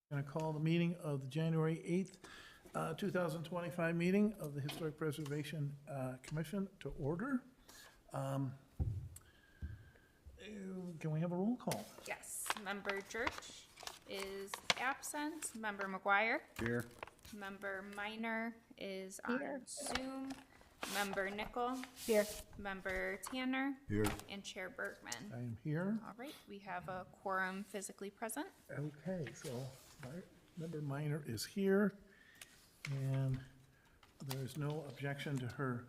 Going to call the meeting of the January 8th, 2025 meeting of the Historic Preservation Commission to order. Can we have a roll call? Yes, Member Church is absent. Member McGuire. Here. Member Minor is on Zoom. Member Nickel. Here. Member Tanner. Here. And Chair Bergman. I am here. All right, we have a quorum physically present. Okay, so Member Minor is here, and there is no objection to her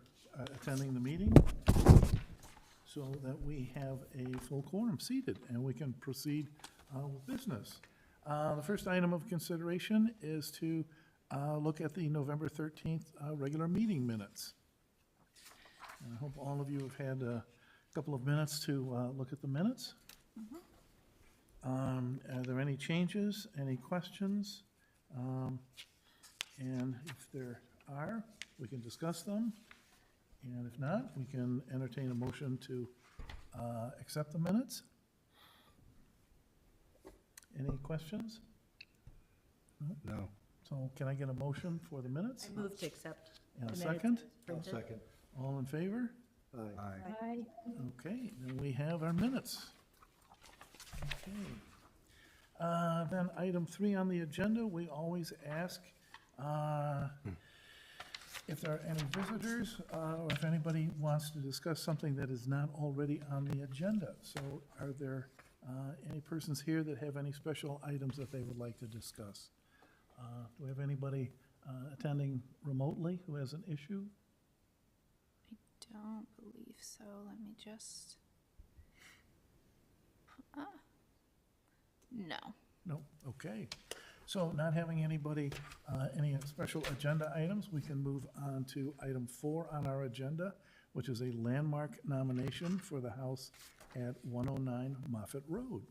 attending the meeting, so that we have a full quorum seated, and we can proceed with business. The first item of consideration is to look at the November 13th regular meeting minutes. And I hope all of you have had a couple of minutes to look at the minutes. Are there any changes, any questions? And if there are, we can discuss them. And if not, we can entertain a motion to accept the minutes. Any questions? No. So can I get a motion for the minutes? I move to accept. And a the minutes second? as printed. Second. All in favor? Aye. Aye. Okay, then we have our minutes. Okay. Then item 3 on the agenda, we always ask if there are any visitors or if anybody wants to discuss something that is not already on the agenda. So are there any persons here that have any special items that they would like to discuss? Do we have anybody attending remotely who has an issue? I don't believe so. Let me just. No. No, okay. So not having anybody, any special agenda items, we can move on to item 4 on our agenda, which is a landmark nomination for the house at 109 Moffett Road.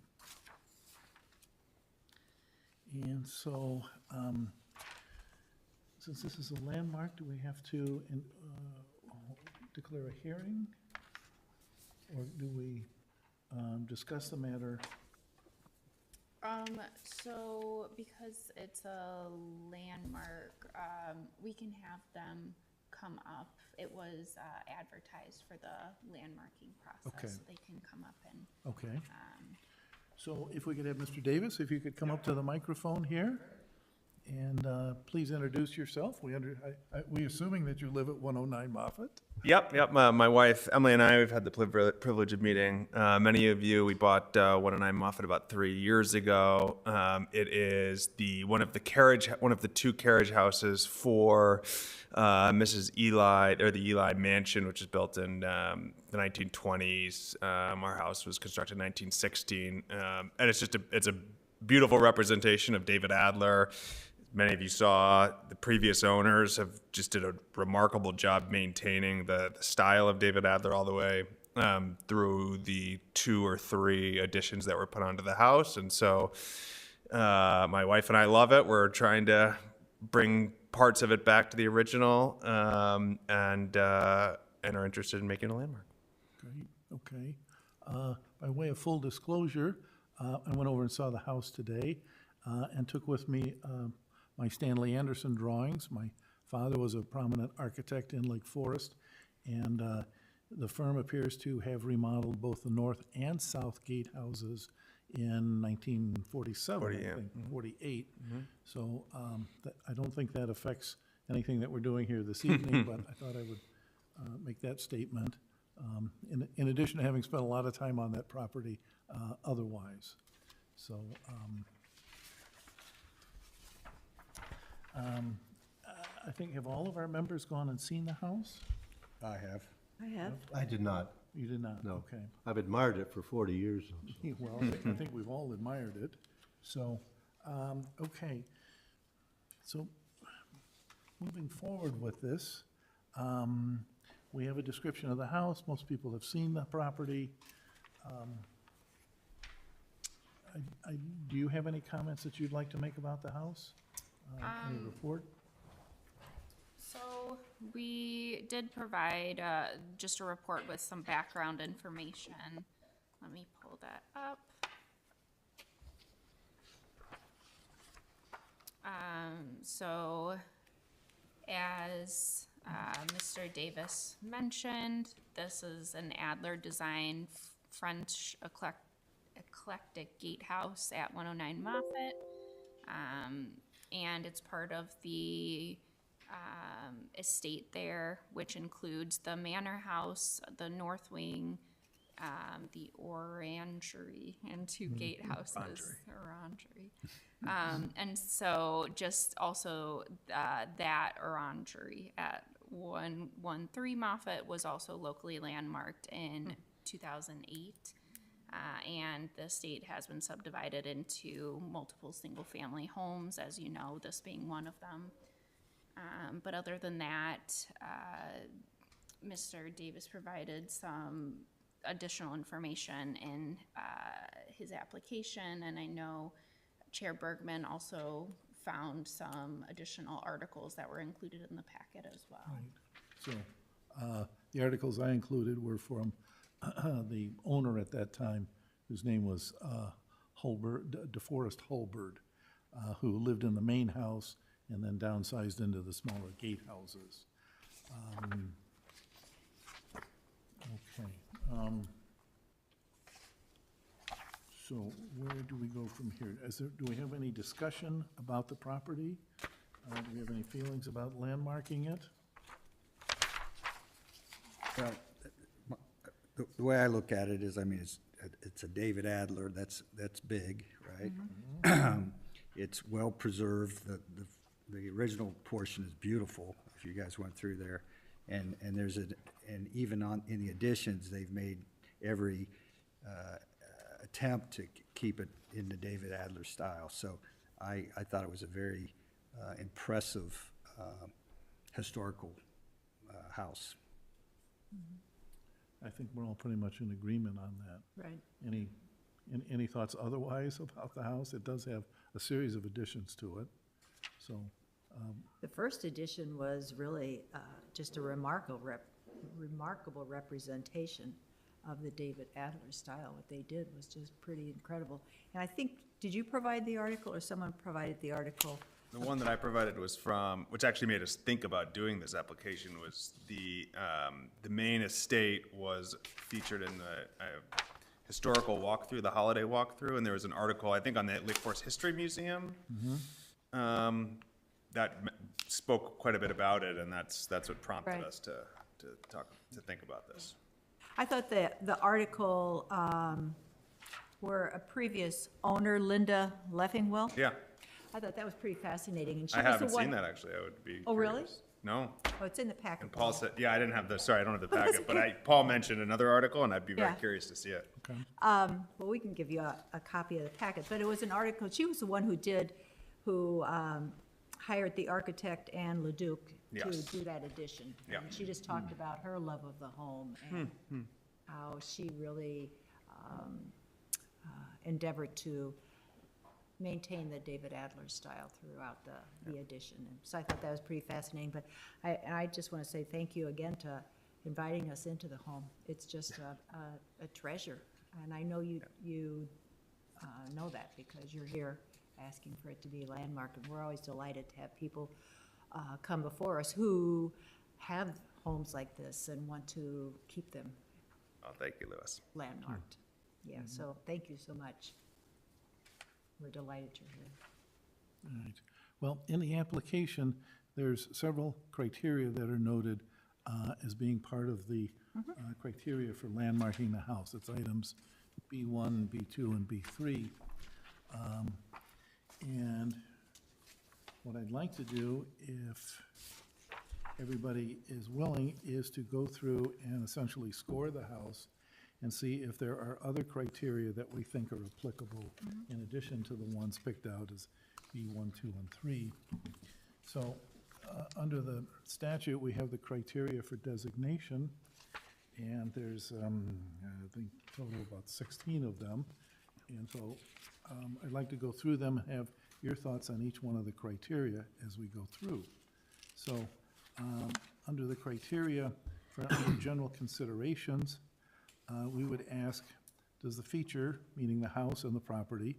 And so, since this is a landmark, do we have to declare a hearing? Or do we discuss the matter? So because it's a landmark, we can have them come up. It was advertised for the landmarking process. Okay. So they can come up and, Okay. So if we could have Mr. Davis, if you could come up to the microphone here, and please introduce yourself. We assuming that you live at 109 Moffett? Yep. My wife, Emily, and I, we've had the privilege of meeting many of you. We bought 109 Moffett about 3 years ago. It is one of the 2 carriage houses for Mrs. Eli, or the Eli Mansion, which is built in the 1920s. Our house was constructed in 1916, and it's a beautiful representation of David Adler. Many of you saw the previous owners have just did a remarkable job maintaining the style of David Adler all the way through the 2 or 3 additions that were put onto the house. And so my wife and I love it. We're trying to bring parts of it back to the original and are interested in making a landmark. Great, okay. By way of full disclosure, I went over and saw the house today and took with me my Stanley Anderson drawings. My father was a prominent architect in Lake Forest, and the firm appears to have remodeled both the north and south gatehouses in 1947, 48. I think, 48. So I don't think that affects anything that we're doing here this evening, but I thought I would make that statement, in addition to having spent a lot of time on that property otherwise. So I think, have all of our members gone and seen the house? I have. I have. I did not. You did not? No. Okay. I've admired it for 40 years. Well, I think we've all admired it. So, okay. So, moving forward with this, we have a description of the house. Most people have seen the property. Do you have any comments that you'd like to make about the house? Any report? so we did provide just a report with some background information. Let me pull that up. So as Mr. Davis mentioned, this is an Adler design French eclectic gatehouse at 109 Moffett. And it's part of the estate there, which includes the manor house, the north wing, the orangery, and two gatehouses. Orangery. And so just also that orangery at 113 Moffett was also locally landmarked in 2008. And the estate has been subdivided into multiple single-family homes, as you know, this being one of them. But other than that, Mr. Davis provided some additional information in his application, and I know Chair Bergman also found some additional articles that were included in the packet as well. Right. So, the articles I included were from the owner at that time, whose name was DeForest Holbert, who lived in the main house and then downsized into the smaller gatehouses. Okay. So where do we go from here? Do we have any discussion about the property? Do we have any feelings about landmarking it? Well, the way I look at it is, I mean, it's a David Adler, that's big, right? It's well-preserved, the original portion is beautiful, if you guys went through there. And and even in the additions, they've made every attempt to keep it in the David Adler style. So I thought it was a very impressive historical house. I think we're all pretty much in agreement on that. Right. Any thoughts otherwise about the house? It does have a series of additions to it, so. The first edition was really just a remarkable representation of the David Adler style. What they did was just pretty incredible. And I think, did you provide the article or someone provided the article? The one that I provided was from, which actually made us think about doing this application, was the main estate was featured in the historical walkthrough, the holiday walkthrough, and there was an article, I think, on the Lake Forest History Museum that spoke quite a bit about it, and that's what prompted Right. us to think about this. I thought that the article where a previous owner, Linda Leffingwell, Yeah, I thought that was pretty fascinating. And she I was the haven't one. seen that actually. I would be. Oh, really? curious. No. Oh, it's in the packet. And Paul said, yeah, I didn't have the. Sorry, I don't have the packet, but Paul mentioned another article, and I'd be very Yeah. curious to see it. Well, we can give you a copy of the packet, but it was an article, she was the one who hired the architect Anne Leduc to Yes. do that addition. Yeah. And she just talked about her love of the home and how she really endeavored to maintain the David Adler style throughout the addition. And so I thought that was pretty fascinating, but I just want to say thank you again to inviting us into the home. It's just a treasure, and I know you know that because you're here asking for it to be landmarked, and we're always delighted to have people come before us who have homes like this and want to keep them Oh, thank you, Lewis. landmarked. Yeah, so thank you so much. We're delighted you're here. All right. Well, in the application, there's several criteria that are noted as being part of the criteria for landmarking the house. It's items B1, B2, and B3. And what I'd like to do, if everybody is willing, is to go through and essentially score the house and see if there are other criteria that we think are applicable in addition to the ones picked out as B1, 2, and 3. So, under the statute, we have the criteria for designation, and there's, I think, total about 16 of them. And so, I'd like to go through them and have your thoughts on each one of the criteria as we go through. So, under the criteria for under general considerations, we would ask, does the feature, meaning the house and the property,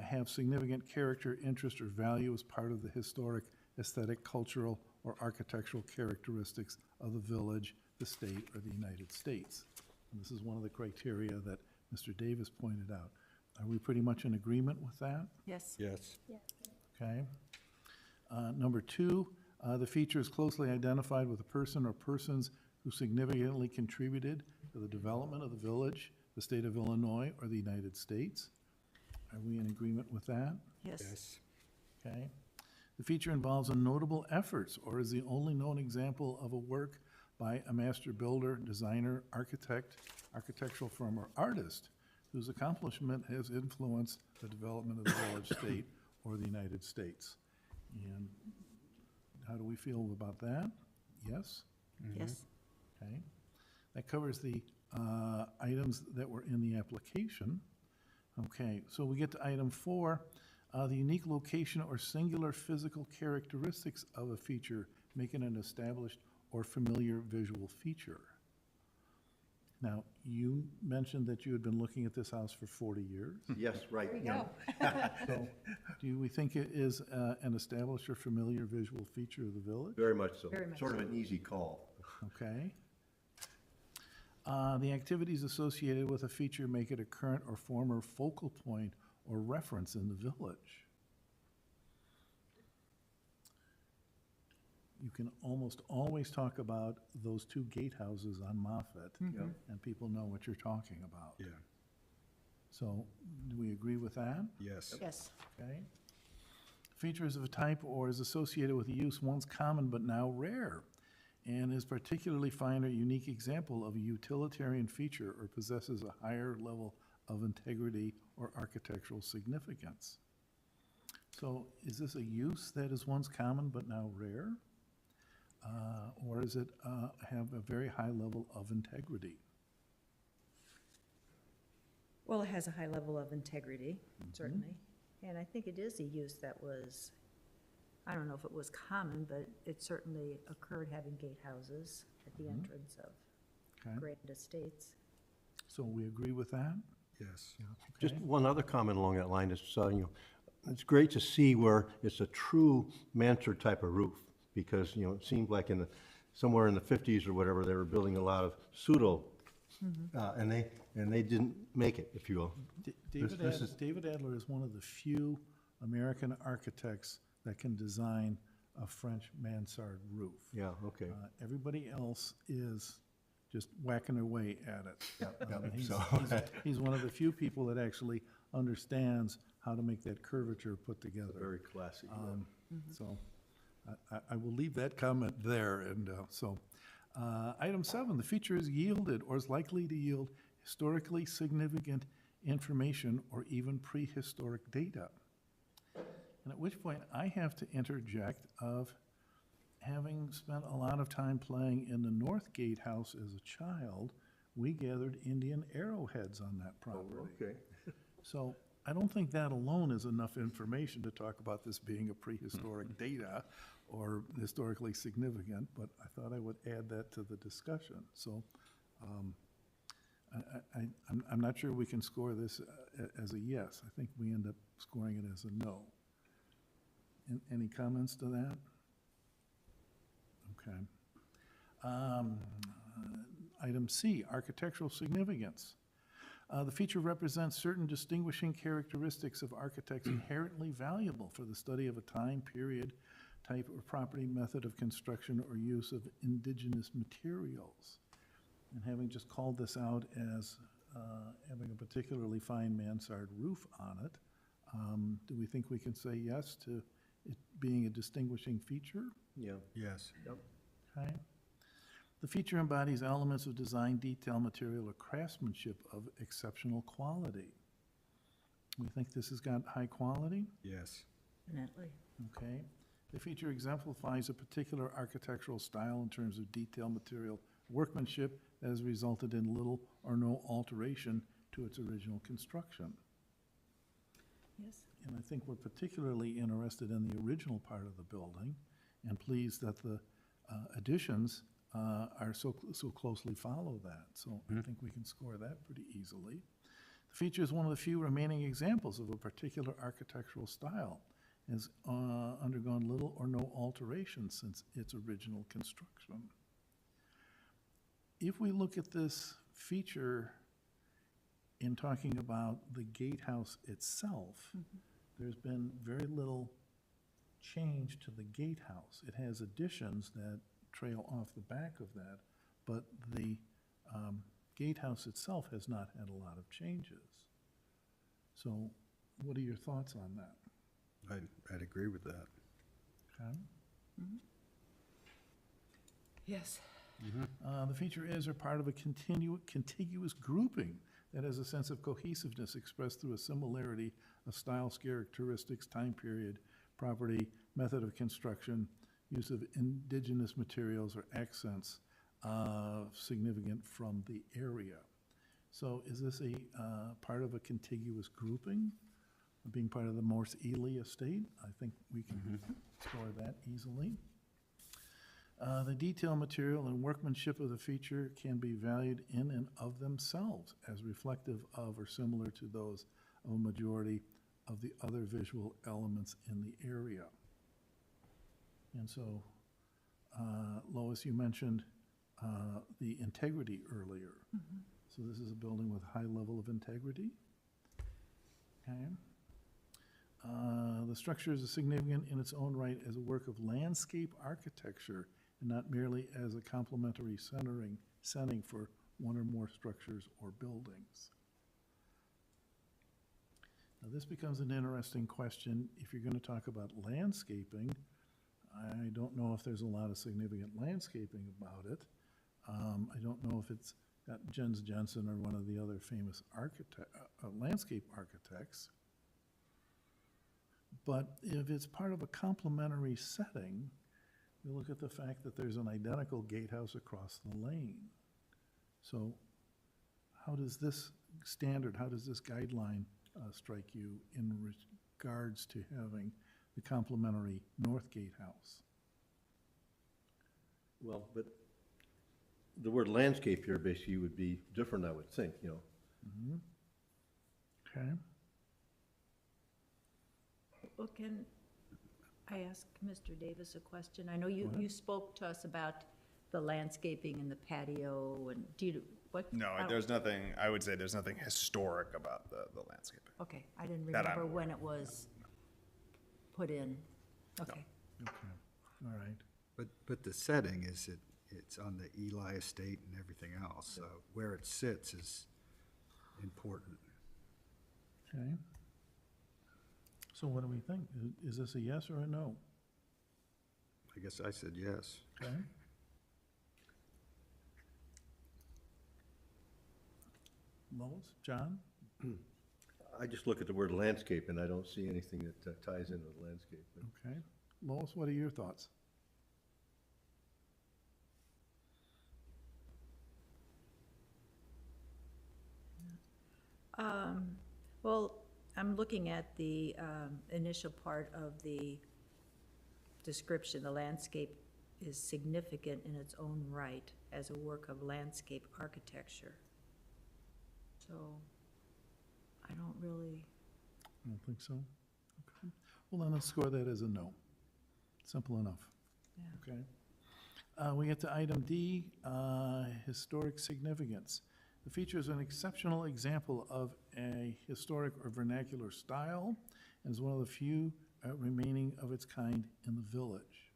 have significant character, interest, or value as part of the historic, aesthetic, cultural, or architectural characteristics of the village, the state, or the United States. And this is one of the criteria that Mr. Davis pointed out. Are we pretty much in agreement with that? Yes. Yes. Okay. Number two, the feature is closely identified with a person or persons who significantly contributed to the development of the village, the state of Illinois, or the United States. Are we in agreement with that? Yes. Yes. Okay. The feature involves a notable efforts or is the only known example of a work by a master builder, designer, architect, architectural firm, or artist whose accomplishment has influenced the development of the village, state, or the United States. And how do we feel about that? Yes? Yes. Okay. That covers the items that were in the application. Okay, so we get to item 4, the unique location or singular physical characteristics of a feature make it an established or familiar visual feature. Now, you mentioned that you had been looking at this house for 40 years. Yes, right. yeah. So do we think it is an established or familiar visual feature of the village? Very much so. Very much Sort of so. an easy call. Okay. The activities associated with a feature make it a current or former focal point or reference in the village. You can almost always talk about those two gatehouses on Moffett, and people know what you're talking about. Yeah. So, do we agree with that? Yes. Yes. Okay. Features of a type or is associated with a use once common but now rare, and is particularly fine or unique example of a utilitarian feature or possesses a higher level of integrity or architectural significance. So is this a use that is once common but now rare? Or does it have a very high level of integrity? Well, it has a high level of integrity, certainly. And I think it is a use that was, I don't know if it was common, but it certainly occurred having gatehouses at the entrance of Okay, grand estates. so we agree with that? Yes. Just Okay. one other comment along that line is, it's great to see where it's a true mansard type of roof, because, it seemed like somewhere in the 50s or whatever, they were building a lot of pseudo, and they didn't make it, if you will. David Adler is one of the few American architects that can design a French mansard roof. Yeah, okay. Everybody else is just whacking away at it. He's one of the few people that actually understands how to make that curvature put together. Very classy. So I will leave that comment there. And item 7, the feature is yielded or is likely to yield historically significant information or even prehistoric data. And at which point I have to interject of having spent a lot of time playing in the North Gatehouse as a child, we gathered Indian arrowheads on that property. Okay. So I don't think that alone is enough information to talk about this being a prehistoric data or historically significant, but I thought I would add that to the discussion. So I'm not sure we can score this as a yes. I think we end up scoring it as a no. Any comments to that? Okay. Item C, architectural significance. The feature represents certain distinguishing characteristics of architects inherently valuable for the study of a time, period, type, or property, method of construction, or use of indigenous materials. And having just called this out as having a particularly fine mansard roof on it, do we think we can say yes to it being a distinguishing feature? Yeah. Yes. Okay. The feature embodies elements of design, detail, material, or craftsmanship of exceptional quality. We think this has got high quality? Yes. Definitely. Okay. The feature exemplifies a particular architectural style in terms of detail, material, workmanship that has resulted in little or no alteration to its original construction. Yes. And I think we're particularly interested in the original part of the building and pleased that the additions are so closely follow that. So I think we can score that pretty easily. Features one of the few remaining examples of a particular architectural style, has undergone little or no alteration since its original construction. If we look at this feature in talking about the gatehouse itself, there's been very little change to the gatehouse. It has additions that trail off the back of that, but the gatehouse itself has not had a lot of changes. So what are your thoughts on that? I'd agree with that. Okay. Yes. The feature is or part of a contiguous grouping that has a sense of cohesiveness expressed through a similarity of styles, characteristics, time period, property, method of construction, use of indigenous materials or accents significant from the area. So is this a part of a contiguous grouping, being part of the Morse Ely estate? I think we can explore that easily. The detail, material, and workmanship of the feature can be valued in and of themselves as reflective of or similar to those of a majority of the other visual elements in the area. And so, Lois, you mentioned the integrity earlier. So this is a building with a high level of integrity. Okay. The structure is significant in its own right as a work of landscape architecture and not merely as a complementary setting for one or more structures or buildings. Now, this becomes an interesting question. If you're going to talk about landscaping, I don't know if there's a lot of significant landscaping about it. I don't know if it's got Jens Jensen or one of the other famous landscape architects. But if it's part of a complementary setting, we look at the fact that there's an identical gatehouse across the lane. So how does this standard, how does this guideline strike you in regards to having the complementary north gatehouse? Well, but the word landscape here basically would be different, I would think, you know. Okay. Well, can I ask Mr. Davis a question? I know you spoke to us about the landscaping and the patio, and do you, what? No, there's nothing, I would say there's nothing historic about the landscaping. Okay, I didn't That I'm remember aware when it was put in. Okay. Okay, all right. But the setting is, it's on the Ely estate and everything else, so where it sits is important. Okay. So what do we think? Is this a yes or a no? I guess I said yes. Okay. Lois, John? I just look at the word landscape and I don't see anything that ties into the landscape. Okay. Lois, what are your thoughts? Well, I'm looking at the initial part of the description. The landscape is significant in its own right as a work of landscape architecture. So I don't really, I don't think so. Okay. Well, then let's score that as a no. Simple enough. yeah. Okay. We get to item D, historic significance. The feature is an exceptional example of a historic or vernacular style and is one of the few remaining of its kind in the village.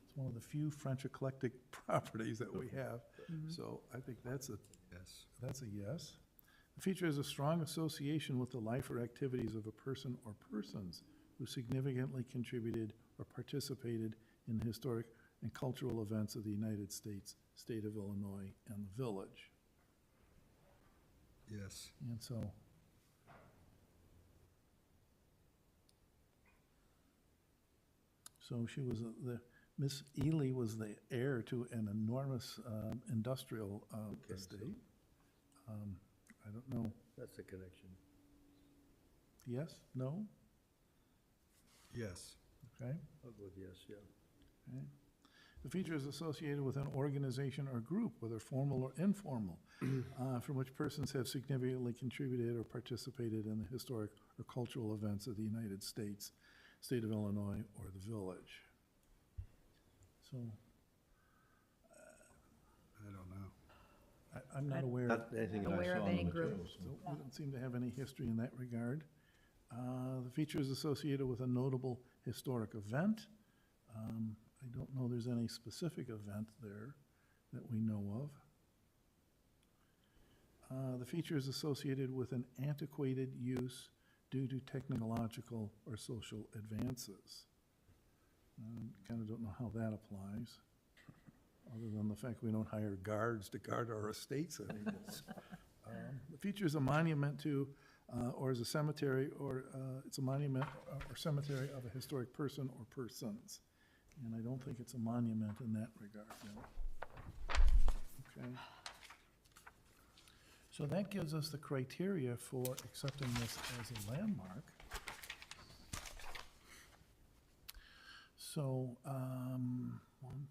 It's one of the few French eclectic properties that we have. So I think that's a yes. The feature has a strong association with the life or activities of a person or persons who significantly contributed or participated in the historic and cultural events of the United States, state of Illinois, and the village. Yes. And so, she was Miss Ely was the heir to an enormous industrial estate. I don't know. That's the connection. Yes? No? Yes. Okay. I'll go with yes, yeah. Okay. The features associated with an organization or group, whether formal or informal, from which persons have significantly contributed or participated in the historic or cultural events of the United States, state of Illinois, or the village. So, I don't know. I'm not aware. Not anything that I Aware saw of in the any group. materials. So we don't seem to have any history in that regard. The features associated with a notable historic event. I don't know there's any specific event there that we know of. The features associated with an antiquated use due to technological or social advances. Kind of don't know how that applies, other than the fact we don't hire guards to guard our estates anymore. The feature is a monument to, or is a cemetery, or it's a monument or cemetery of a historic person or persons. And I don't think it's a monument in that regard, no. Okay. So that gives us the criteria for accepting this as a landmark. So, 1,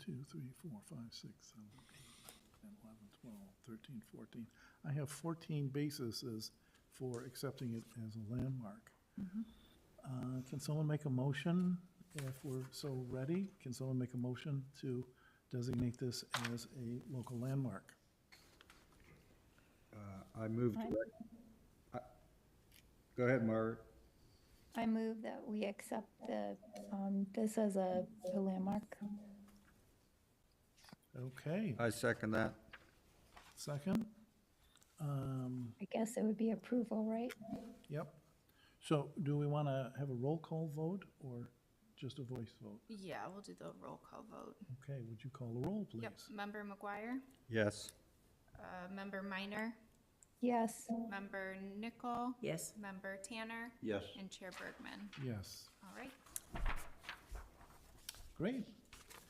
2, 3, 4, 5, 6, 7, 8, 9, 10, 11, 12, 13, 14. I have 14 bases for accepting it as a landmark. Can someone make a motion, if we're so ready, can someone make a motion to designate this as a local landmark? I moved, go ahead, Margaret. I move that we accept this as a landmark. Okay, I second that. second? I guess it would be approval, right? Yep. So do we want to have a roll call vote or just a voice vote? Yeah, we'll do the roll call vote. Okay, would you call the roll, please? Yep, Member McGuire, Yes. Member Minor, Yes. Member Nickel, Yes. Member Tanner, Yes. and Chair Bergman. Yes, All right. great.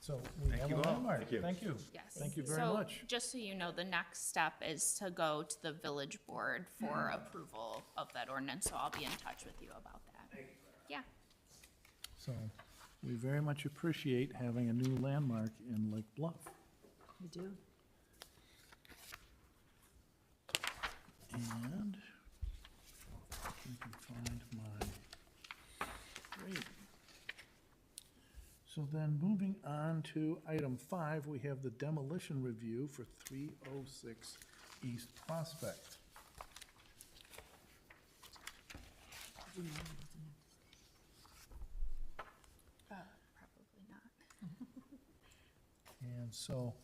So we have a landmark. Thank you. Thank you. Yes. Thank you very So, much. just so you know, the next step is to go to the village board for approval of that ordinance, so I'll be in touch with you about that. Yeah. So we very much appreciate having a new landmark in Lake Bluff. We do. And if I can find my, great. So then moving on to item 5, we have the demolition review for 306 East Prospect. Probably not. And so,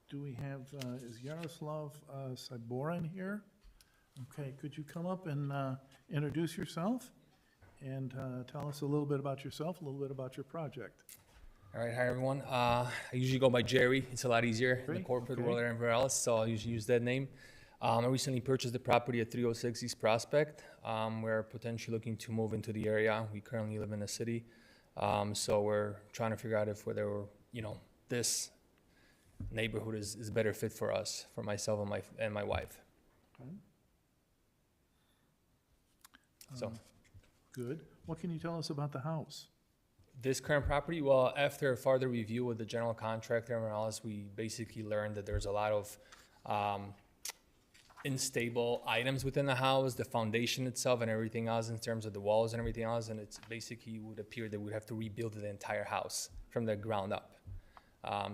do we have, is Yaroslav Saborin here? Okay, could you come up and introduce yourself and tell us a little bit about yourself, a little bit about your project? All right, hi everyone. I usually go by Jerry. It's a lot easier in the Great, corporate okay. world than everywhere else, so I usually use that name. I recently purchased the property at 306 East Prospect. We're potentially looking to move into the area. We currently live in the city, so we're trying to figure out if whether this neighborhood is a better fit for us, for myself and my wife. Okay. So. Good. What can you tell us about the house? This current property, well, after a further review with the general contractor and else, we basically learned that there's a lot of unstable items within the house, the foundation itself and everything else in terms of the walls and everything else, and it's basically would appear that we'd have to rebuild the entire house from the ground up.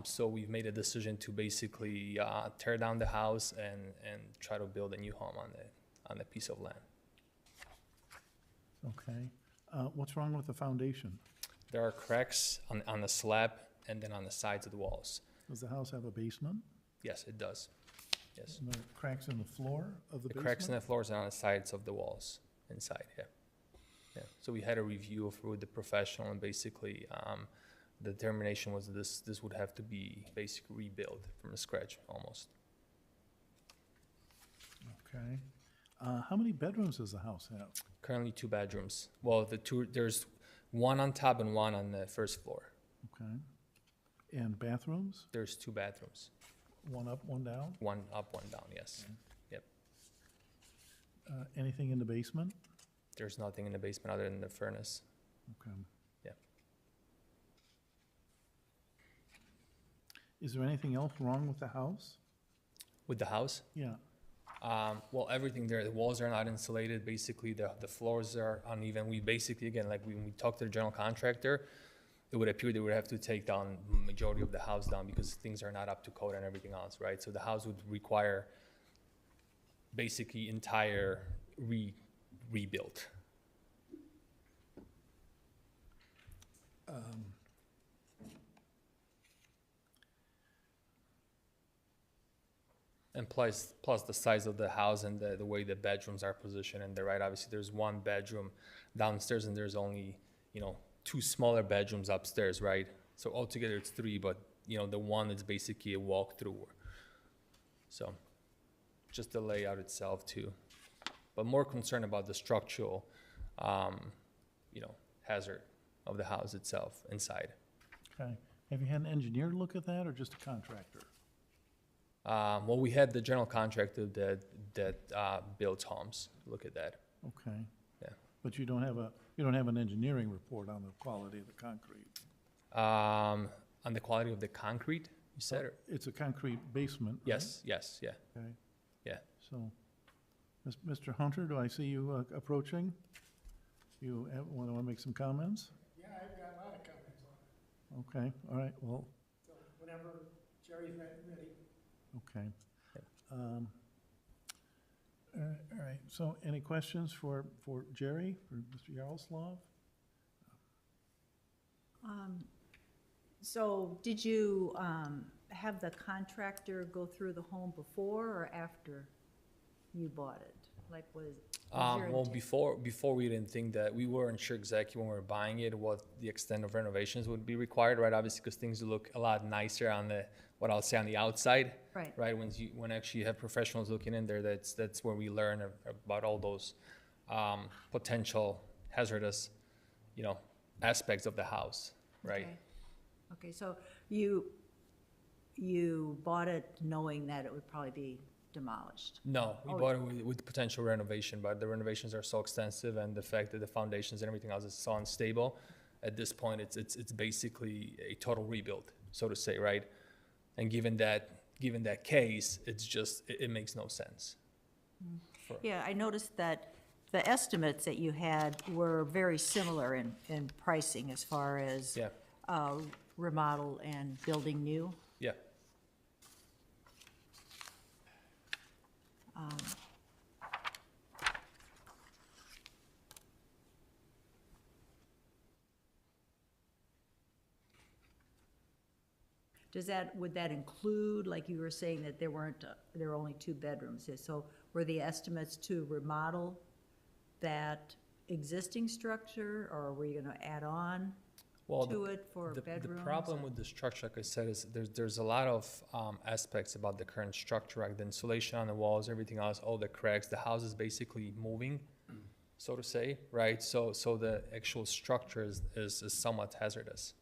So we've made a decision to basically tear down the house and try to build a new home on the piece of land. Okay. What's wrong with the foundation? There are cracks on the slab and then on the sides of the walls. Does the house have a basement? Yes, it does. Yes. And there are cracks in the floor of the The basement? cracks in the floors and on the sides of the walls inside, yeah. Yeah, so we had a review with the professional and basically, the determination was this would have to be basically rebuilt from scratch almost. Okay. How many bedrooms does the house have? Currently 2 bedrooms. Well, there's one on top and one on the first floor. Okay. And bathrooms? There's 2 bathrooms, One up, one down? one up, one down, yes. Yep. Anything in the basement? There's nothing in the basement other than the furnace. Okay. Yeah. Is there anything else wrong with the house? With the house, Yeah, well, everything there, the walls are not insulated, basically, the floors are uneven. We basically, again, like when we talked to the general contractor, it would appear they would have to take down majority of the house down because things are not up to code and everything else, right? So the house would require basically entire rebuild. And plus the size of the house and the way the bedrooms are positioned in there, right? Obviously, there's one bedroom downstairs and there's only, you know, 2 smaller bedrooms upstairs, right? So altogether it's 3, but, you know, the one is basically a walk-through. So just the layout itself too. But more concerned about the structural, you know, hazard of the house itself inside. okay. Have you had an engineer look at that, or just a contractor? Well, we had the general contractor that builds homes. Look at that. Okay. Yeah. But you don't have an engineering report on the quality of the concrete? On the quality of the concrete, you said? Or? It's a concrete basement, right? Yes, yes, yeah, Okay, yeah. so, Mr. Hunter, do I see you approaching? You want to make some comments? Yeah, I've got a lot of comments on it, Okay, all right, well, so whenever Jerry's ready. okay. All right, so any questions for Jerry, for Mr. Yaroslav? So did you have the contractor go through the home before or after you bought it? Like, was your Well, intent- before we didn't think that, we weren't sure exactly when we were buying it, what the extent of renovations would be required, right? Obviously, because things look a lot nicer on the, what I'll say on the outside. Right. Right, when actually you have professionals looking in there, that's where we learn about all those, potential hazardous, you know, aspects of the house, right? Okay. Okay, so you bought it knowing that it would probably be demolished? No, we Oh, bought it with potential renovation, but the renovations are so extensive and the fact that the foundations and everything else is so unstable, at this point, it's basically a total rebuild, so to say, right? And given that case, it's just, it makes no sense. Yeah, I noticed that the estimates that you had were very similar in pricing as far as Yeah, remodel and building new. yeah. Would that include, like you were saying, that there were only 2 bedrooms? So were the estimates to remodel that existing structure, or were you gonna add on Well, to it for The bedrooms? problem with the structure, like I said, is there's a lot of aspects about the current structure, like the insulation on the walls, everything else, all the cracks. The house is basically moving, so to say, right? So the actual structure is somewhat hazardous,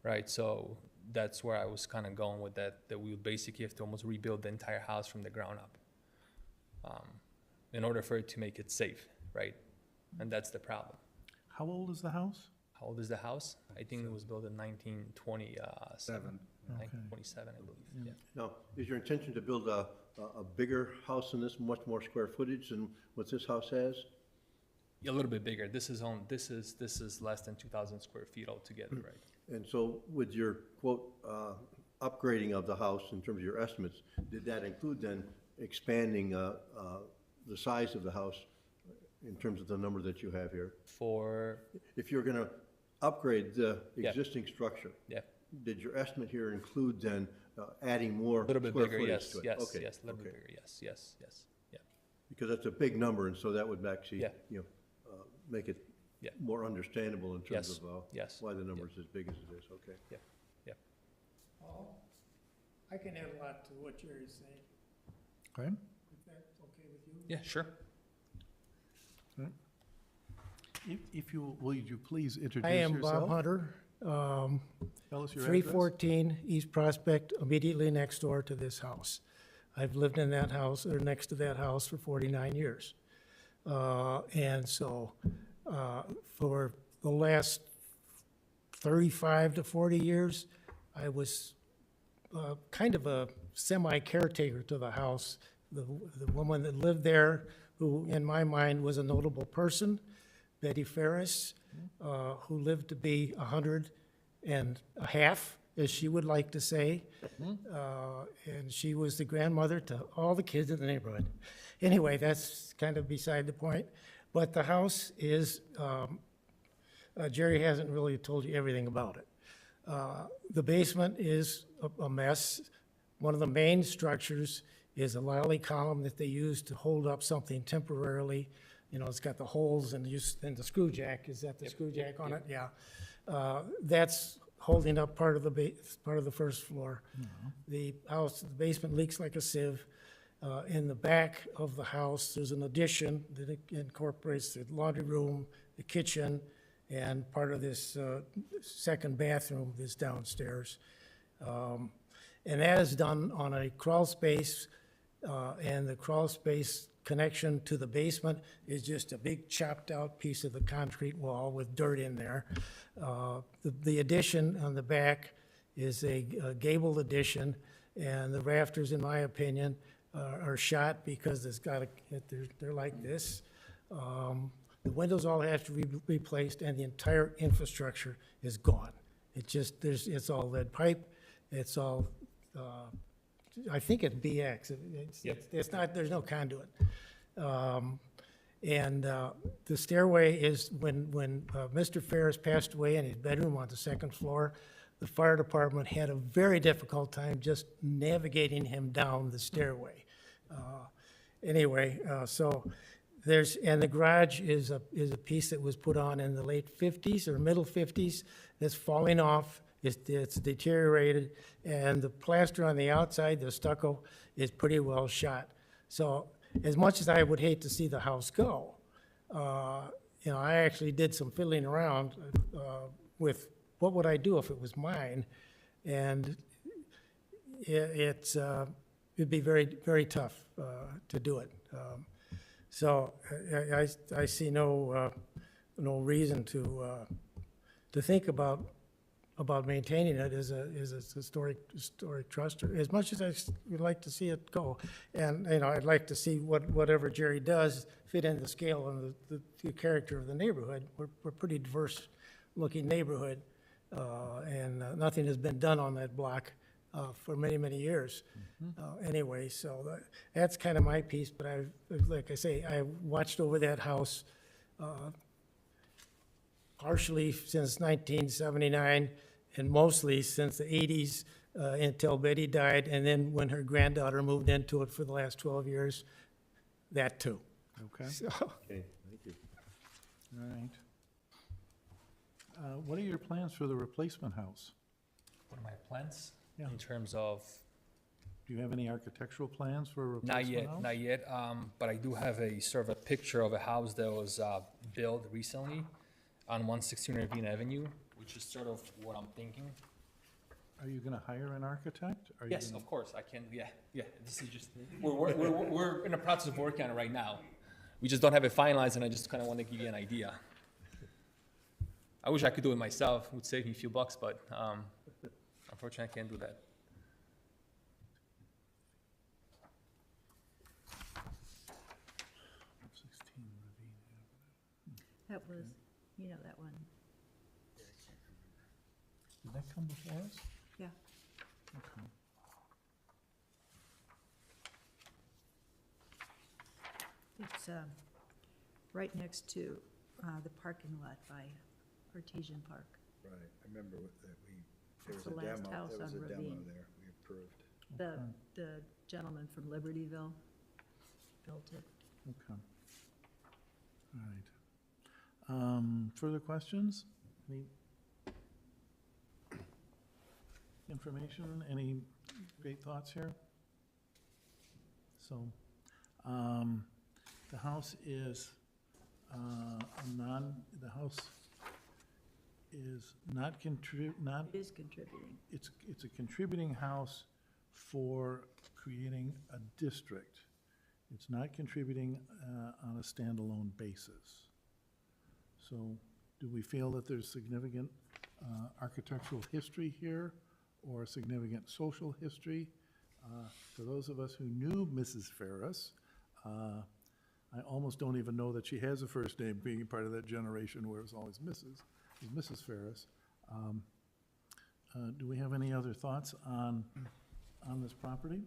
right? So that's where I was kind of going with that we would basically have to almost rebuild the entire house from the ground up in order for it to make it safe, right? And that's the problem. How old is the house? How old is the house? I think it was built in 1927. 1927, I believe, yeah. Now, is your intention to build a bigger house than this, much more square footage than what this house has? A little bit bigger. This is less than 2,000 square feet altogether, right? And so with your quote, upgrading of the house in terms of your estimates, did that include then expanding the size of the house in terms of the number that you have here? For, If you're gonna upgrade the Yeah. existing structure, yeah, did your estimate here include then adding more a little bit square bigger, footage yes, to it? yes, Okay, yes, a little bit okay. bigger, yes, yes, yes, yeah, Because that's a big number, and so that would actually, Yeah. you know, make it Yeah. more understandable in terms Yes, of yes, why the yeah. number is as big as it is, okay? yeah, yeah. Paul, I can add a lot to what Jerry's saying, Okay, if that's okay with you. Yeah, sure. if you, will you please introduce I am yourself? Bob Hunter, Tell us your address. 314 East Prospect, immediately next door to this house. I've lived in that house, or next to that house, for 49 years. And so for the last 35 to 40 years, I was kind of a semi-caretaker to the house. The woman that lived there, who in my mind was a notable person, Betty Ferris, who lived to be 100 and a half, as she would like to say. And she was the grandmother to all the kids in the neighborhood. Anyway, that's kind of beside the point. But the house is, Jerry hasn't really told you everything about it. The basement is a mess. One of the main structures is a lally column that they use to hold up something temporarily. You know, it's got the holes and the screw jack. Is that the screw jack on it? Yeah. That's holding up part of the first floor. The basement leaks like a sieve. In the back of the house, there's an addition that incorporates the laundry room, the kitchen, and part of this second bathroom that's downstairs. And that is done on a crawl space, and the crawl space connection to the basement is just a big chopped out piece of the concrete wall with dirt in there. The addition on the back is a gabled addition, and the rafters, in my opinion, are shot because they're like this. The windows all have to be replaced, and the entire infrastructure is gone. It's all lead pipe. It's all, I think it's BX. It's not. There's no conduit. And the stairway is when Mr. Ferris passed away in his bedroom on the second floor. The fire department had a very difficult time just navigating him down the stairway. So and the garage is a piece that was put on in the late 50s or middle 50s. That's falling off. It's deteriorated, and the plaster on the outside, the stucco, is pretty well shot. So as much as I would hate to see the house go, I actually did some fiddling around with what would I do if it was mine, and it'd be very, very tough to do it. So I see no reason to think about maintaining it as a historic trust, as much as I would like to see it go. And I'd like to see whatever Jerry does fit in the scale and the character of the neighborhood. We're a pretty diverse looking neighborhood, and nothing has been done on that block for many, many years. Anyway, so that's kind of my piece, but like I say, I watched over that house partially since 1979 and mostly since the 80s until Betty died, and then when her granddaughter moved into it for the last 12 years, that too. Okay, Okay, thank you. all right. What are your plans for the replacement house? What are my plans? Yeah. In terms of, Do you have any architectural plans for a not replacement house? yet, but I do have a sort of a picture of a house that was built recently on 116 Ravine Avenue, which is sort of what I'm thinking. Are you gonna hire an architect? Are you Yes, gonna- of course, I can, yeah, this is just, we're in the process of working on it right now. We just don't have it finalized, and I just kind of want to give you an idea. I wish I could do it myself, it would save me a few bucks, but unfortunately, I can't do that. That was, that one, Did that come before us? yeah. Okay. It's right next to the parking lot by Artesian Park. Right, I remember that there It's was the a last demo, house there was on a demo Ravine. there, we approved. The gentleman from Libertyville built it. Okay. All right. Further questions? Any information, any great thoughts here? So, the house is, the house is not It is contributing. it's a contributing house for creating a district. It's not contributing on a standalone basis. So do we feel that there's significant architectural history here or significant social history? For those of us who knew Mrs. Ferris, I almost don't even know that she has a first name, being part of that generation where it was always Mrs. Ferris. Do we have any other thoughts on this property?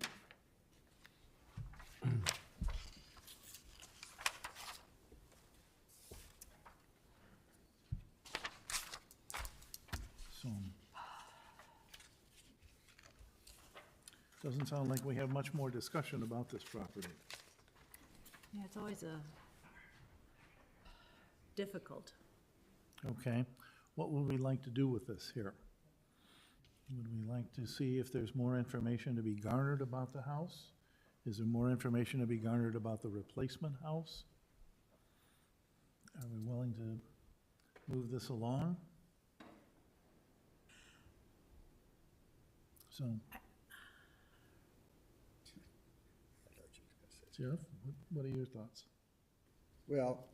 So, doesn't sound like we have much more discussion about this property. Yeah, it's always difficult. Okay, what would we like to do with this here? Would we like to see if there's more information to be garnered about the house? Is there more information to be garnered about the replacement house? Are we willing to move this along? So. Jeff, what are your thoughts? Well,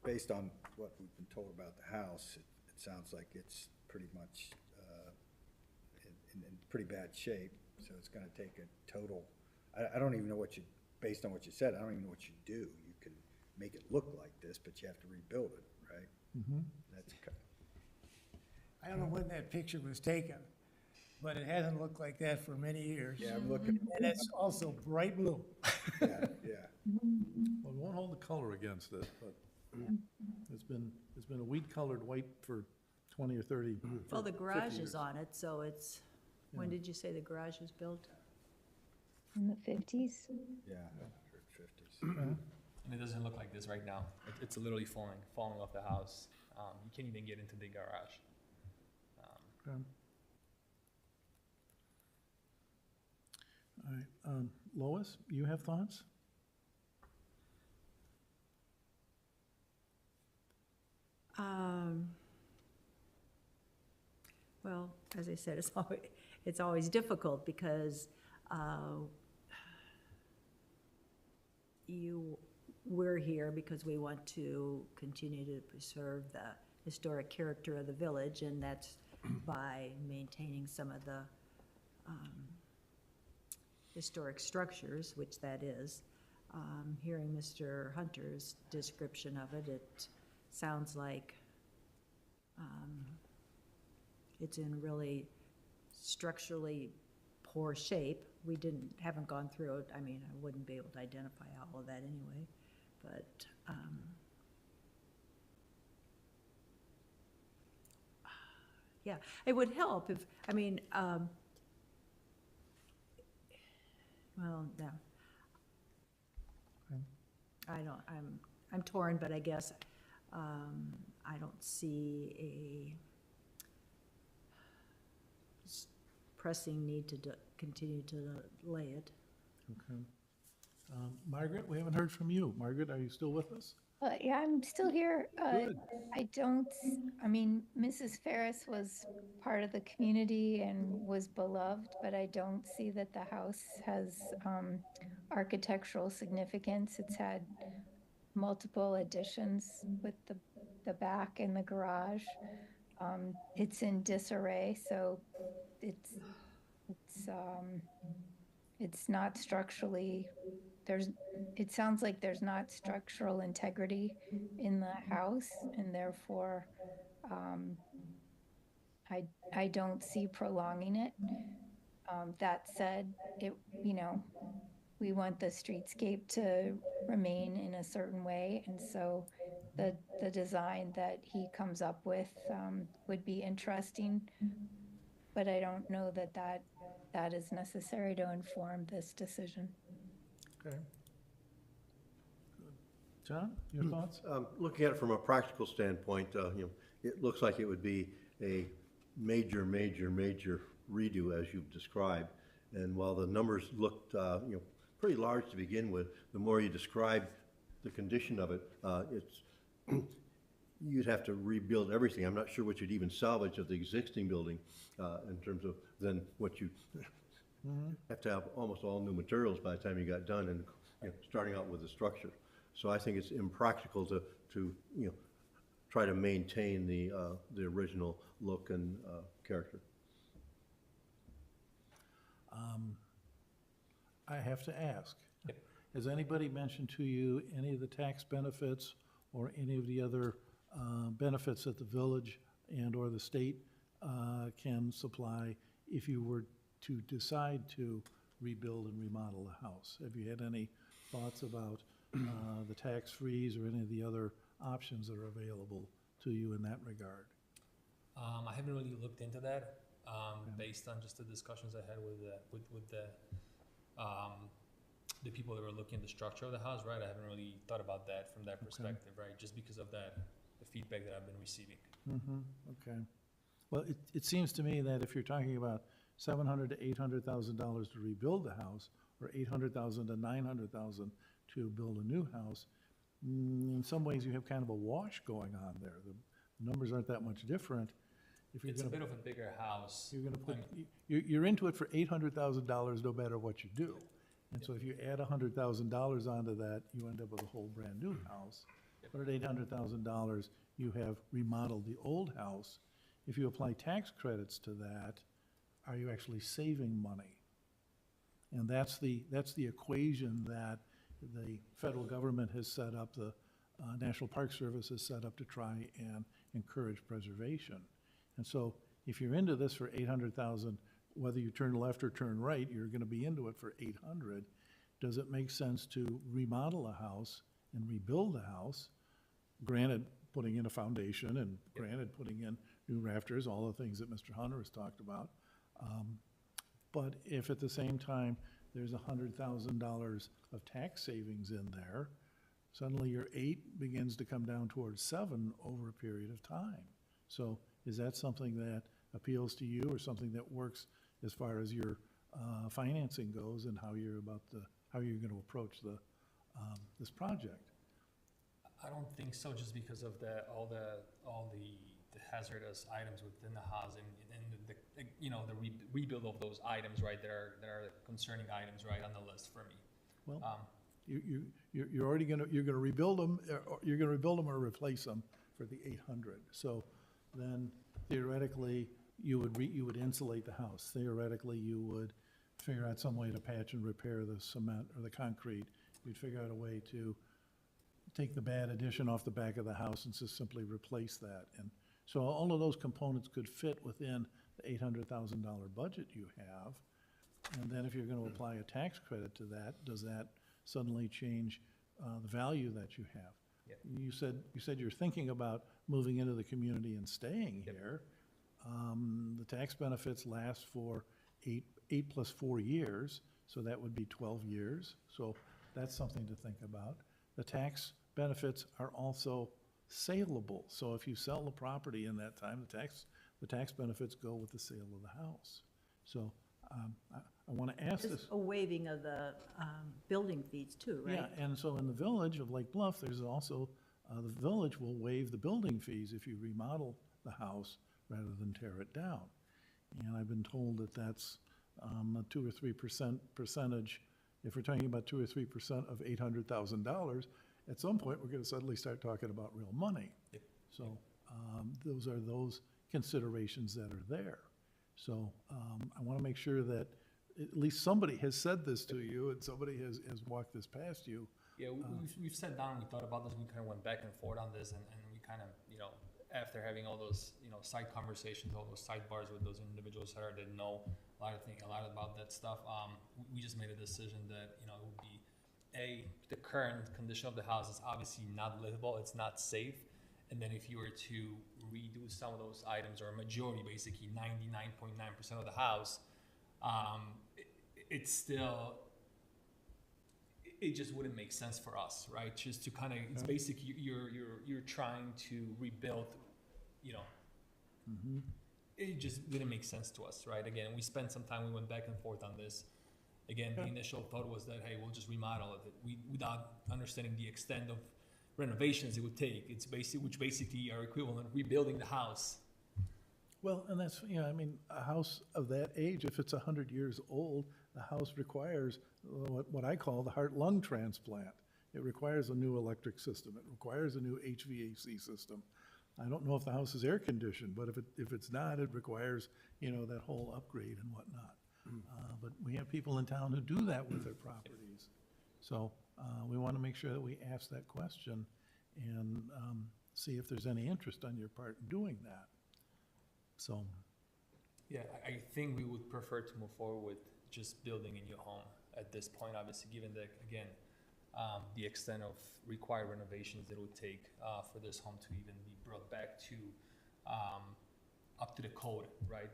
based on what we've been told about the house, it sounds like it's pretty much in pretty bad shape, so it's gonna take a total, I don't even know what you, based on what you said, I don't even know what you do. You can make it look like this, but you have to rebuild it, right? Mm-hmm. That's, I don't know when that picture was taken, but it hasn't looked like that for many years. yeah, I'm looking, And it's also bright blue. yeah, yeah. Well, we won't hold the color against it, but it's been a weed-colored white for 20 or 30. Well, the 50 garage years. is on it, so it's, when did you say the garage was built? In the 50s. Yeah, 150s. And it doesn't look like this right now. It's literally falling off the house. You can't even get into the garage. Okay. All right, Lois, you have thoughts? Well, as I said, it's always difficult because we're here because we want to continue to preserve the historic character of the village, and that's by maintaining some of the historic structures, which that is. Hearing Mr. Hunter's description of it, it sounds like it's in really structurally poor shape. We haven't gone through it. I mean, I wouldn't be able to identify all of that anyway, but yeah, it would help if, I mean, well, no. I'm torn, but I guess I don't see a pressing need to continue to delay it. Okay. Margaret, we haven't heard from you. Margaret, are you still with us? Yeah, I'm still here. Good. I mean, Mrs. Ferris was part of the community and was beloved, but I don't see that the house has architectural significance. It's had multiple additions with the back and the garage. It's in disarray, so it's not structurally, it sounds like there's not structural integrity in the house, and therefore I don't see prolonging it. That said, we want the streetscape to remain in a certain way, and so the design that he comes up with would be interesting, but I don't know that is necessary to inform this decision. Okay. Good. John, your thoughts? Looking at it from a practical standpoint, it looks like it would be a major redo as you've described. And while the numbers looked, pretty large to begin with, the more you describe the condition of it, you'd have to rebuild everything. I'm not sure what you'd even salvage of the existing building in terms of then what you have to have almost all new materials by the time you got done. And starting out with the structure. So I think it's impractical to, try to maintain the original look and character. I have to ask, has anybody mentioned to you any of the tax benefits or any of the other benefits that the village and/or the state can supply if you were to decide to rebuild and remodel a house? Have you had any thoughts about the tax freeze or any of the other options that are available to you in that regard? I haven't really looked into that, based on just the discussions I had with the people that were looking at the structure of the house, right? I haven't really thought about that from that perspective, right? Just because of the feedback that I've been receiving. Okay. Well, it seems to me that if you're talking about $700,000 to $800,000 to rebuild the house, or $800,000 to $900,000 to build a new house, in some ways you have kind of a wash going on there. The numbers aren't that much different. If you're It's a gonna, bit of a bigger house. you're gonna put, you're into it for $800,000 no matter what you do. And so if you add $100,000 onto that, you end up with a whole brand-new house. But at $800,000, you have remodeled the old house. If you apply tax credits to that, are you actually saving money? And that's the equation that the federal government has set up, the National Park Service has set up to try and encourage preservation. And so if you're into this for $800,000, whether you turn left or turn right, you're gonna be into it for $800,000. Does it make sense to remodel a house and rebuild a house? Granted, putting in a foundation and granted, putting in new rafters, all the things that Mr. Hunter has talked about. But if at the same time, there's $100,000 of tax savings in there, suddenly your 8 begins to come down towards 7 over a period of time. So is that something that appeals to you or something that works as far as your financing goes and how you're gonna approach this project? I don't think so, just because of all the hazardous items within the house and the rebuild of those items, right, that are concerning items, right, on the list for me. Well, you're already you're gonna rebuild them, or replace them for the 800. So then theoretically, you would insulate the house. Theoretically, you would figure out some way to patch and repair the cement or the concrete. You'd figure out a way to take the bad addition off the back of the house and just simply replace that. And so all of those components could fit within the $800,000 budget you have. And then if you're gonna apply a tax credit to that, does that suddenly change the value that you have? Yep. You said you're thinking about moving into the community and staying here. The tax benefits last for eight plus 4 years, so that would be 12 years. So that's something to think about. The tax benefits are also saleable. So if you sell the property in that time, the tax benefits go with the sale of the house. So I want to ask this. There's a waiving of the building fees too, right? Yeah, and so in the village of Lake Bluff, there's also, the village will waive the building fees if you remodel the house rather than tear it down. And I've been told that that's a 2 or 3% percentage. If we're talking about 2 or 3% of $800,000, at some point, we're gonna suddenly start talking about real money. Yep. So those are those considerations that are there. So I wanna make sure that at least somebody has said this to you and somebody has walked this past you. Yeah, we've sat down, we thought about this, we kind of went back and forth on this, and we kind of, after having all those, side conversations, all those sidebars with those individuals that didn't know a lot about that stuff, we just made a decision that, it would be, the current condition of the house is obviously not livable, it's not safe, and then if you were to redo some of those items, or a majority, basically 99.9% of the house, it's still, it just wouldn't make sense for us, right? Just to kind of, it's basically you're trying to rebuild, It just didn't make sense to us, right? Again, we spent some time, we went back and forth on this. Again, the initial thought was that, hey, we'll just remodel it. Without understanding the extent of renovations it would take. It's which basically are equivalent of rebuilding the house. Well, and that's, a house of that age, if it's 100 years old, the house requires what I call the heart-lung transplant. It requires a new electric system. It requires a new HVAC system. I don't know if the house is air-conditioned, but if it's not, it requires, that whole upgrade and whatnot. But we have people in town who do that with their properties. So we want to make sure that we ask that question and see if there's any interest on your part in doing that. So, Yeah, I think we would prefer to move forward with just building a new home at this point, obviously, given that, again, the extent of required renovations that it would take for this home to even be brought back to up to the code, right?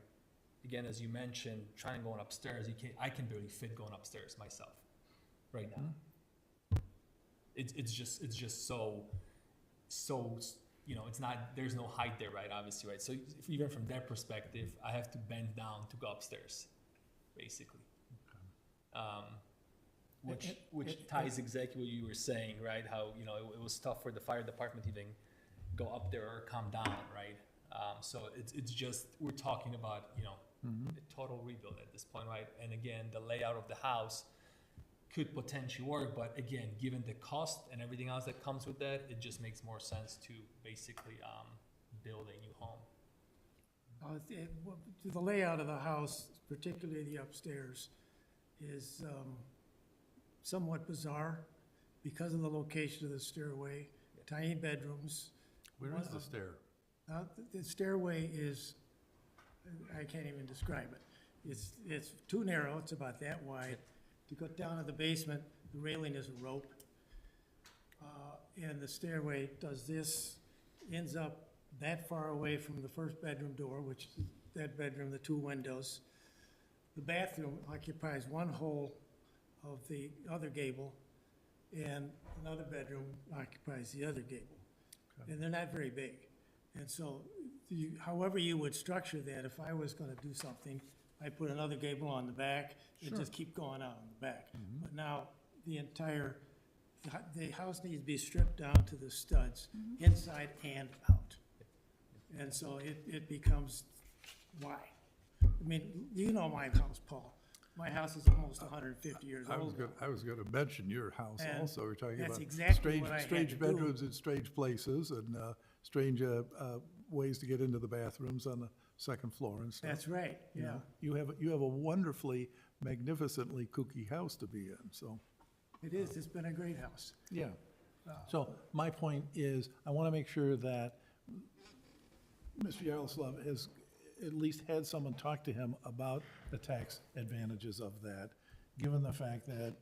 Again, as you mentioned, trying going upstairs, I can barely fit going upstairs myself right now. It's just so it's not, there's no height there, right? Obviously, right? So if, even from that perspective, I have to bend down to go upstairs, basically. Which ties exactly what you were saying, right? How, it was tough for the fire department to even go up there or come down, right? So it's just, we're talking about, a total rebuild at this point, right? And again, the layout of the house could potentially work, but again, given the cost and everything else that comes with that, it just makes more sense to basically build a new home. The layout of the house, particularly the upstairs, is somewhat bizarre because of the location of the stairway, tiny bedrooms. where is the stair? The stairway is, I can't even describe it. It's too narrow, it's about that wide. To go down to the basement, the railing is a rope. And the stairway does this, ends up that far away from the first bedroom door, which is that bedroom, the two windows. The bathroom occupies one whole of the other gable, and another bedroom occupies the other gable. And they're not very big. And so, however you would structure that, if I was gonna do something, I'd put another gable on the back and just keep going out on the back. But now, the house needs to be stripped down to the studs, inside and out. And so it becomes, why? I mean, you know my house, Paul. My house is almost 150 years old. I was gonna mention your house And also. We're talking that's about exactly what I had to strange do. bedrooms in strange places and strange ways to get into the bathrooms on the second floor and stuff. That's right, You yeah. know, you have a wonderfully, magnificently kooky house to be in, so, It is, it's been a great house. yeah. So my point is, I want to make sure that Mr. Yaroslav has at least had someone talk to him about the tax advantages of that, given the fact that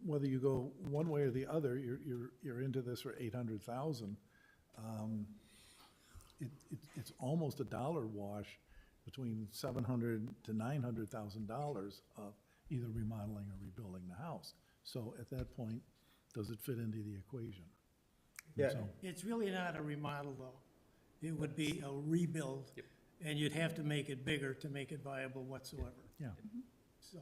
whether you go one way or the other, you're into this for 800,000. It's almost a dollar wash between $700,000 to $900,000 of either remodeling or rebuilding the house. So at that point, does it fit into the equation? Yeah. So- It's really not a remodel, though. It would be a rebuild, and you'd have to make it bigger to make it viable whatsoever. Yeah. So,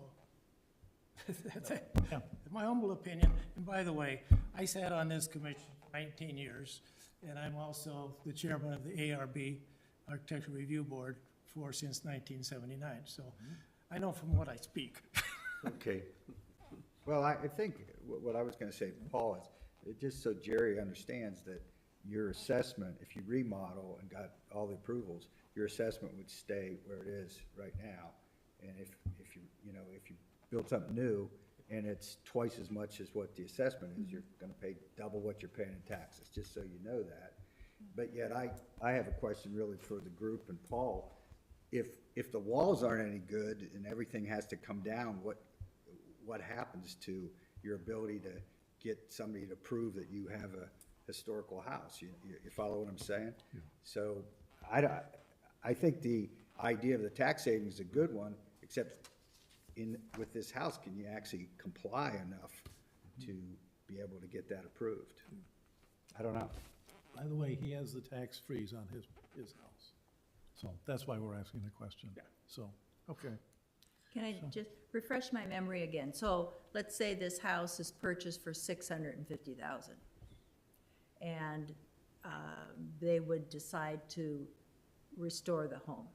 that's it. Yeah. My humble opinion, and by the way, I sat on this commission for 19 years, and I'm also the chairman of the ARB, Architectural Review Board, since 1979. So I know from what I speak. Okay. Well, I think what I was gonna say, Paul, is just so Jerry understands that your assessment, if you remodel and got all the approvals, your assessment would stay where it is right now. And if you build something new and it's twice as much as what the assessment is, you're gonna pay double what you're paying in taxes, just so you know that. But yet I have a question really for the group and Paul. If the walls aren't any good and everything has to come down, what happens to your ability to get somebody to prove that you have a historical house? You follow what I'm saying? So I think the idea of the tax savings is a good one, except with this house, can you actually comply enough to be able to get that approved? I don't know. By the way, he has the tax freeze on his house. So that's why we're asking the question. So, okay. Can I just refresh my memory again? So let's say this house is purchased for $650,000. And they would decide to restore the home.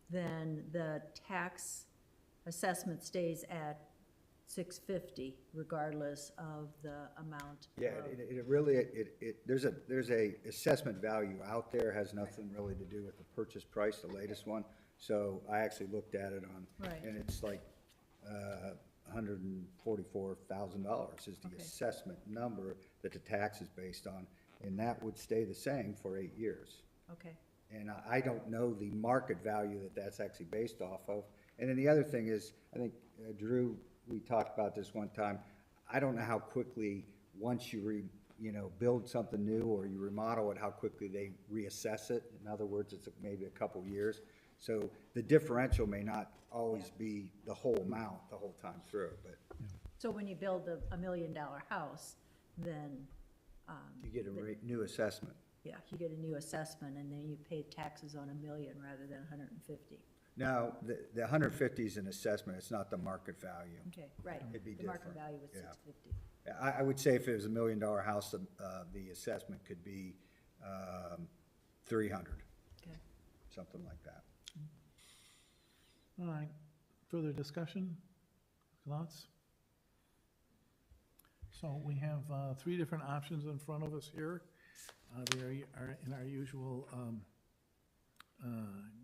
Then the tax assessment stays at 650 regardless of the amount. Yeah, of- it really, there's a assessment value out there, has nothing really to do with the purchase price, the latest one. So I actually looked at it on, Right. and it's like, $144,000 is the Okay. assessment number that the tax is based on, and that would stay the same for 8 years. Okay, And I don't know the market value that that's actually based off of. And then the other thing is, I think, Drew, we talked about this one time, I don't know how quickly, once you build something new or you remodel it, how quickly they reassess it. In other words, it's maybe a couple years. So the differential may not always be the whole amount the whole time through, but so when you build a $1 million house, then, you get a new assessment. yeah, you get a new assessment, and then you pay taxes on $1 million rather than 150. Now, the 150 is an assessment, it's not the market value. Okay, right. It'd be The market different, value was yeah. 650. I would say if it was $1 million house, the assessment could be 300, Okay. something like that. All right, further discussion, thoughts? So we have three different options in front of us here. They are in our usual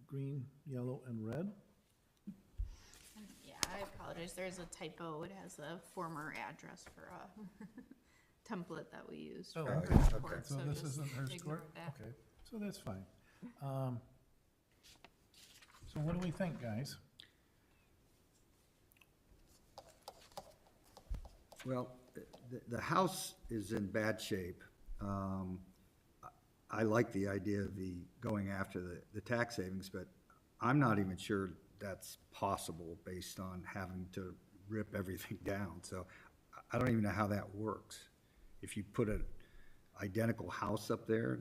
green, yellow, and red. Yeah, I apologize. There's a typo. It has a former address for a template that we used Oh, for okay. her report. So this just isn't her ignore score? that. Okay, so that's fine. So what do we think, guys? Well, the house is in bad shape. I like the idea of going after the tax savings, but I'm not even sure that's possible based on having to rip everything down. So I don't even know how that works. If you put an identical house up there,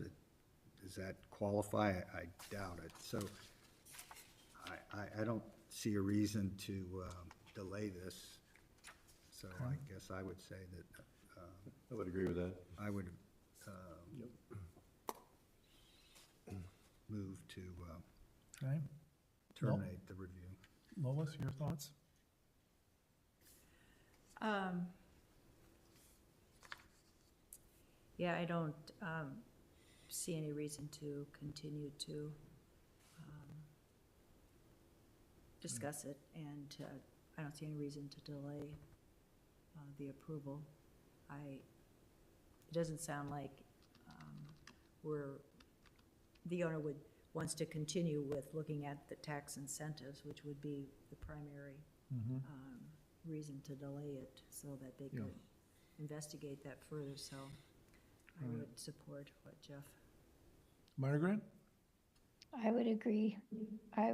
does that qualify? I doubt it. So I don't see a reason to delay this. So I guess I would say that I would agree with that. I would move to Okay, terminate the review. Lois, your thoughts? Yeah, I don't see any reason to continue to discuss it, and I don't see any reason to delay the approval. It doesn't sound like the owner wants to continue with looking at the tax incentives, which would be the primary reason to delay it, so that they Yeah. could investigate that further, so I would support what Jeff. Margaret? I would agree. I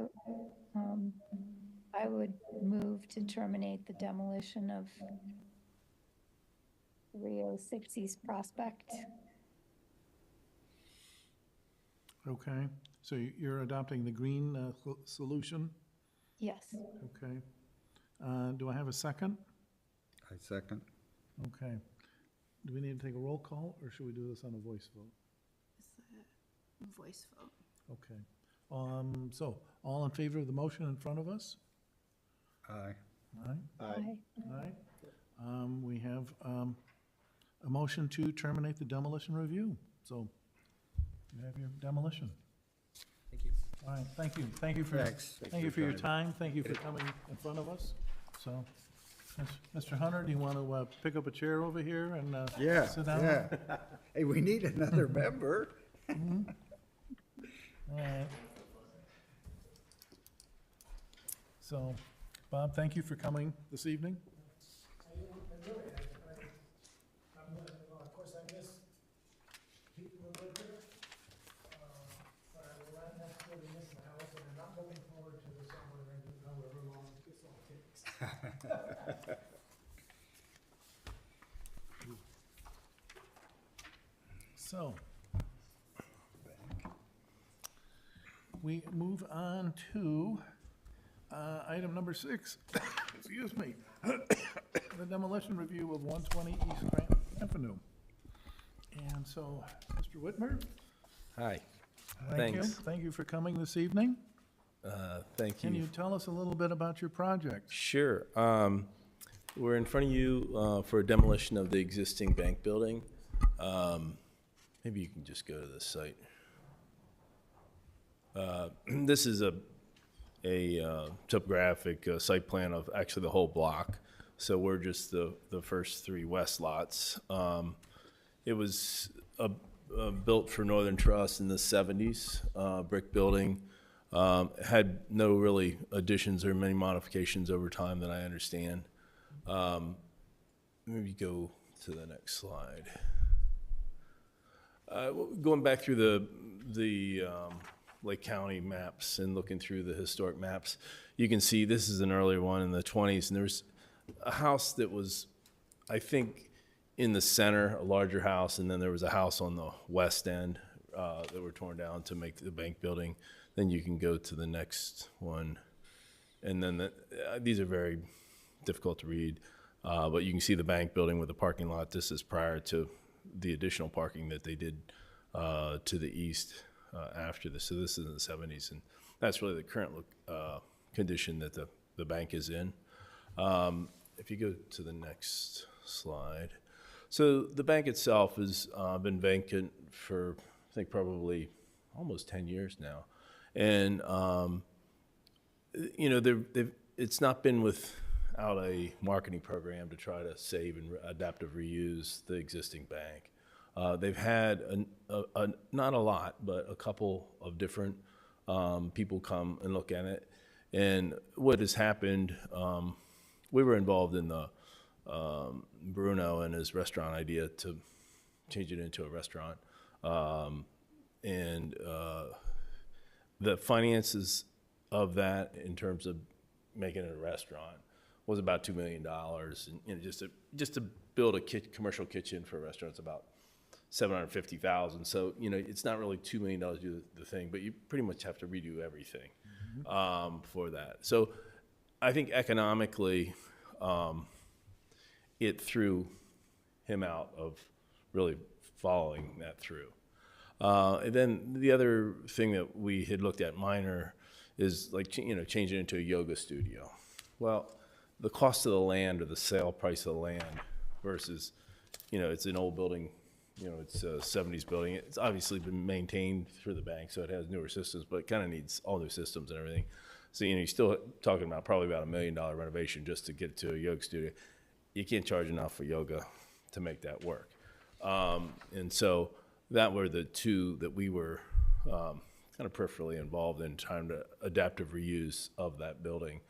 would move to terminate the demolition of 306 East Prospect. Okay, so you're adopting the green solution? Yes. Okay. Do I have a second? I second. Okay. Do we need to take a roll call, or should we do this on a voice vote? Is that voice vote? Okay. So, all in favor of the motion in front of us? Aye. Aye. Aye. Aye. We have a motion to terminate the demolition review. So you have your demolition. Thank you. All right, thank you. Thank you for, Thanks. thank you for your time. Thank you for coming in front of us. So, Mr. Hunter, do you want to pick up a chair over here and Yeah, sit down? yeah. Hey, we need another member. All right. So, Bob, thank you for coming this evening. Of course, I miss people who live here, but I will not necessarily miss the house, and I'm not looking forward to the summer and however long this all takes. So, we move on to item number 6, excuse me, the demolition review of 120 East Grant Avenue. And so, Mr. Whitmer? Hi. Thank you. Thanks. Thank you for coming this evening. Thank Can you. you tell us a little bit about your project? Sure. We're in front of you for demolition of the existing bank building. Maybe you can just go to the site. This is a topographic site plan of actually the whole block. So we're just the first 3 west lots. It was built for Northern Trust in the 70s, brick building. Had no really additions or many modifications over time that I understand. Maybe go to the next slide. Going back through the Lake County maps and looking through the historic maps, you can see this is an earlier one in the 20s, and there's a house that was, I think, in the center, a larger house, and then there was a house on the west end that were torn down to make the bank building. Then you can go to the next one, and then these are very difficult to read, but you can see the bank building with the parking lot. This is prior to the additional parking that they did to the east after this. So this is in the 70s, and that's really the current condition that the bank is in. If you go to the next slide. So the bank itself has been vacant for, I think, probably almost 10 years now. And, you know, it's not been without a marketing program to try to save and adaptive reuse the existing bank. They've had not a lot, but a couple of different people come and look at it. And what has happened, we were involved in the Bruno and his restaurant idea to change it into a restaurant. The finances of that in terms of making it a restaurant was about $2 million. And you know, just to build a commercial kitchen for a restaurant is about $750,000. So, you know, it's not really $2 million to do the thing, but you pretty much have to redo everything for that. So I think economically, it threw him out of really following that through. And then the other thing that we had looked at minor is like, you know, changing it into a yoga studio. Well, the cost of the land or the sale price of the land versus, you know, it's an old building, you know, it's a 70s building. It's obviously been maintained through the bank, so it has newer systems, but it kind of needs all new systems and everything. So, you know, you're still talking about probably about $1 million renovation just to get it to a yoga studio. You can't charge enough for yoga to make that work. And so that were the two that we were kind of peripherally involved in trying to adaptive reuse of that building.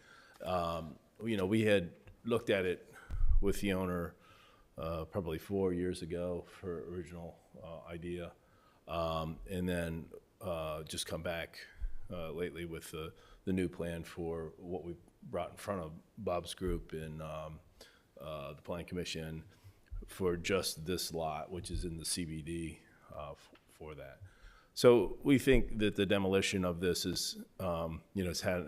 You know, we had looked at it with the owner probably 4 years ago for original idea, and then just come back lately with the new plan for what we brought in front of Bob's group in the Planning Commission for just this lot, which is in the CBD for that. So we think that the demolition of this is, you know, it's had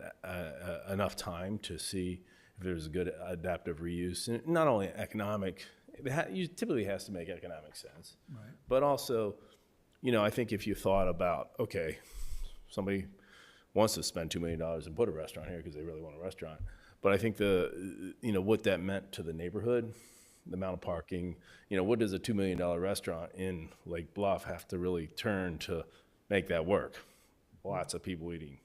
enough time to see if there's a good adaptive reuse, and not only economic. It typically has to make economic sense, right? But also, you know, I think if you thought about, okay, somebody wants to spend $2 million and put a restaurant here because they really want a restaurant, but I think you know, what that meant to the neighborhood, the amount of parking, you know, what does a $2 million restaurant in Lake Bluff have to really turn to make that work? Lots of people eating.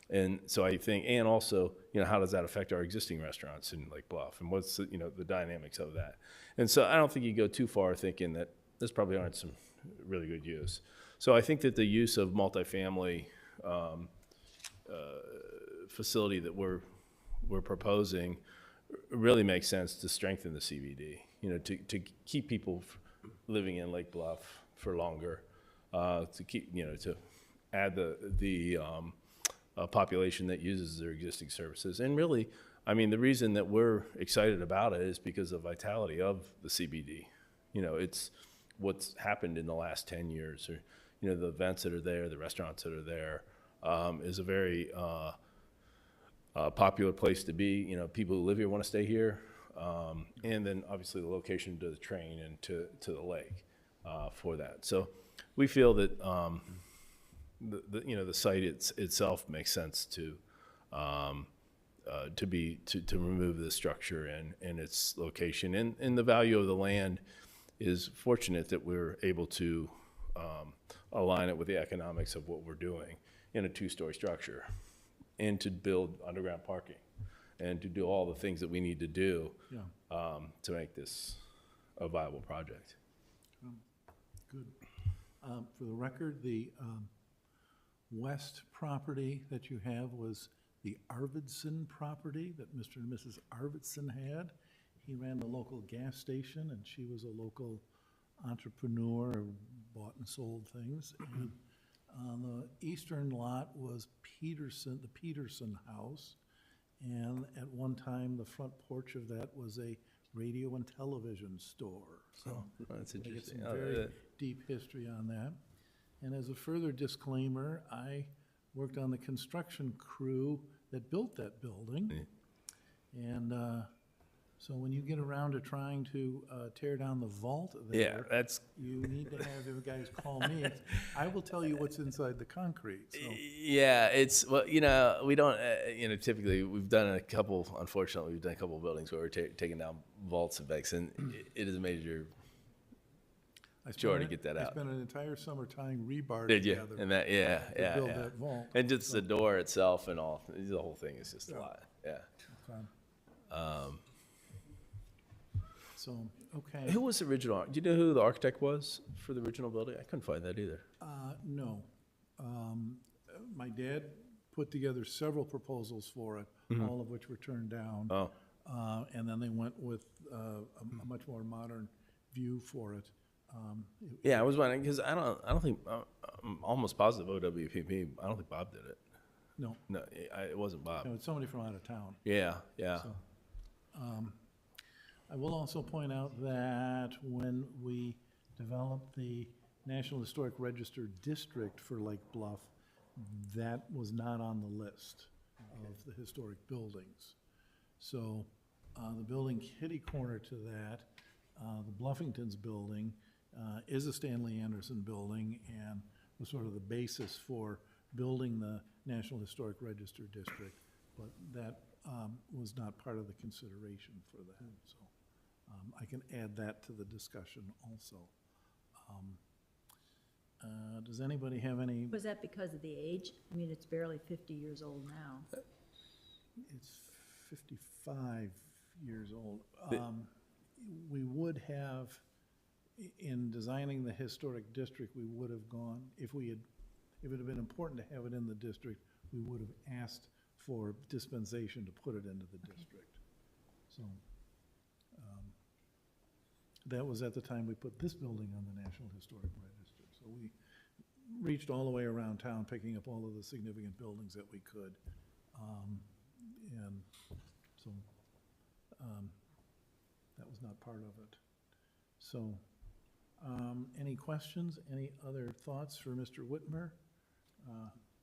And so I think, and also, you know, how does that affect our existing restaurants in Lake Bluff? And what's the, you know, the dynamics of that? And so I don't think you go too far thinking that this probably aren't some really good use. So I think that the use of multifamily facility that we're proposing really makes sense to strengthen the CBD, you know, to keep people living in Lake Bluff for longer, to keep, you know, to add the population that uses their existing services. And really, I mean, the reason that we're excited about it is because of vitality of the CBD. You know, it's what's happened in the last 10 years, or, you know, the events that are there, the restaurants that are there, is a very popular place to be. You know, people who live here want to stay here. And then obviously the location to the train and to the lake for that. So we feel that the site itself makes sense to remove the structure and its location. And the value of the land is fortunate that we're able to align it with the economics of what we're doing in a 2-story structure, and to build underground parking, and to do all the things that we need to do to make this a viable project. Good. For the record, the west property that you have was the Arvidsson property that Mr. and Mrs. Arvidsson had. He ran the local gas station, and she was a local entrepreneur, bought and sold things. And on the eastern lot was the Peterson house, and at one time, the front porch of that was a radio and television store. So That's I get interesting. some very deep history on that. And as a further disclaimer, I worked on the construction crew that built that building. And so when you get around to trying to tear down the vault there, you need to have you guys call me. I will tell you what's inside the concrete. So. Yeah, it's, well, we don't, typically we've done unfortunately, we've done a couple of buildings where we're taking down vaults and banks, and it is a major chore to get that out. I spent an entire summer tying rebar Did you? together. And that, to build that vault. And just the door itself and all, the whole thing is just a lot, yeah. Okay. So, okay. Who was the original, do you know who the architect was for the original building? I couldn't find that either. No. My dad put together several proposals for it, all of which were turned down. Oh. And then they went with a much more modern view for it. Yeah, I was wondering, because I don't think, I'm almost positive OWPP, I don't think Bob did it. No, No, it wasn't Bob. it's somebody from out of town. Yeah. So, I will also point out that when we developed the National Historic Register District for Lake Bluff, that was not on the list of the historic buildings. So the building kitty corner to that, the Bluffington's building, is a Stanley Anderson building, and was sort of the basis for building the National Historic Register District, but that was not part of the consideration for that, so I can add that to the discussion also. Does anybody have any? Was that because of the age? I mean, it's barely 50 years old now. It's 55 years old. We would have, in designing the historic district, we would have gone, if it had been important to have it in the district, we would have asked for dispensation to put it into the district. So that was at the time we put this building on the National Historic Register. So we reached all the way around town, picking up all of the significant buildings that we could. And so that was not part of it. So any questions, any other thoughts for Mr. Whitmer?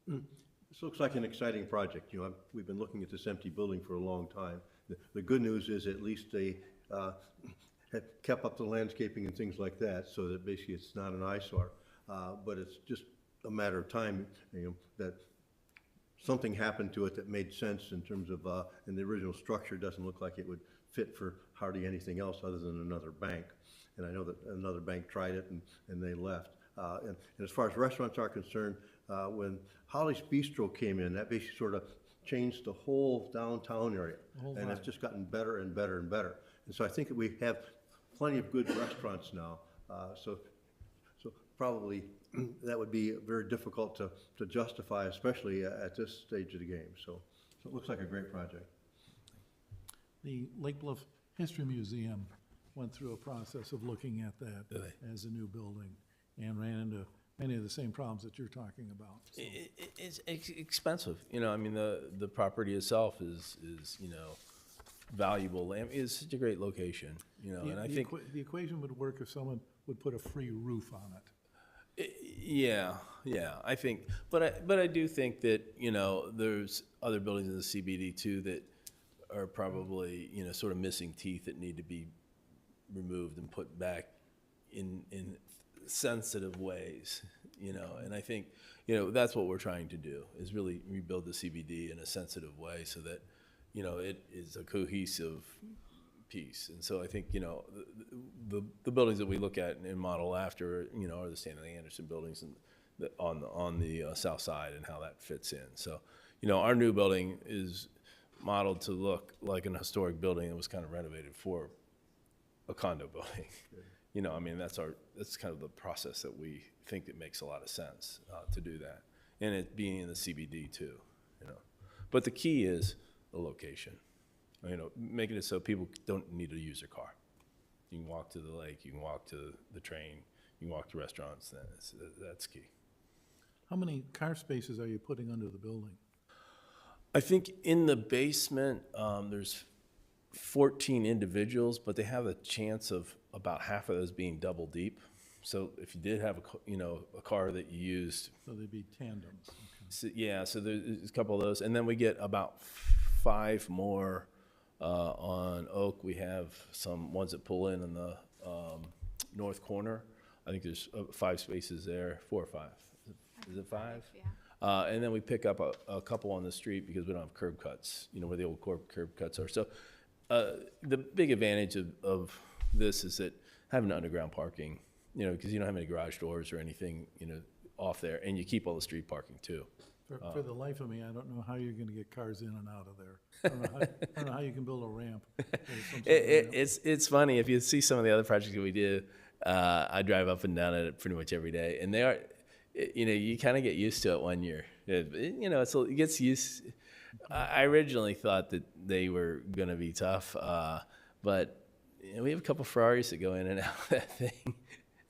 This looks like an exciting project. We've been looking at this empty building for a long time. The good news is at least they have kept up the landscaping and things like that, so that basically it's not an eyesore. But it's just a matter of time, that something happened to it that made sense in terms of, and the original structure doesn't look like it would fit for hardly anything else other than another bank. And I know that another bank tried it and they left. And as far as restaurants are concerned, when Holly's Bistro came in, that basically sort of changed the whole downtown area. And it's just gotten better and better and better. And so I think that we have plenty of good restaurants now. So probably that would be very difficult to justify, especially at this stage of the game. So it looks like a great project. The Lake Bluff History Museum went through a process of looking at that as a new building and ran into many of the same problems that you're talking about. So. It's expensive. I mean, the property itself is valuable. I mean, it's such a great location, and I think the equation would work if someone would put a free roof on it. Yeah, I think, but I do think that, there's other buildings in the CBD too that are probably, sort of missing teeth that need to be removed and put back in sensitive ways, you know, and I think, you know, that's what we're trying to do, is really rebuild the CBD in a sensitive way so that, you know, it is a cohesive piece. And so I think, you know, the buildings that we look at and model after, you know, are the Stanley Anderson buildings and on the south side and how that fits in. So, you know, our new building is modeled to look like an historic building that was kind of renovated for a condo building. You know, I mean, that's kind of the process that we think that makes a lot of sense to do that. And it being in the CBD too, you know. But the key is the location. You know, making it so people don't need to use their car. You can walk to the lake, you can walk to the train, you can walk to restaurants. That's key. How many car spaces are you putting under the building? I think in the basement, there's 14 individuals, but they have a chance of about half of those being double deep. So if you did have a car that you used, So they'd be tandems. so, yeah, so there's a couple of those, and then we get about 5 more on Oak. We have some ones that pull in the north corner. I think there's 5 spaces there, 4 or 5. Is it 5? Yeah. And then we pick up a couple on the street because we don't have curb cuts, you know, where the old curb cuts are. So the big advantage of this is that having underground parking, you know, because you don't have any garage doors or anything, you know, off there, and you keep all the street parking too. For the life of me, I don't know how you're gonna get cars in and out of there. I don't know how you can build a ramp. There's some sort of ramp. It's funny, if you see some of the other projects that we do, I drive up and down it pretty much every day, and they are, you know, you kind of get used to it when you're, you know, it gets used. I originally thought that they were going to be tough, but you know, we have a couple Ferraris that go in and out of that thing,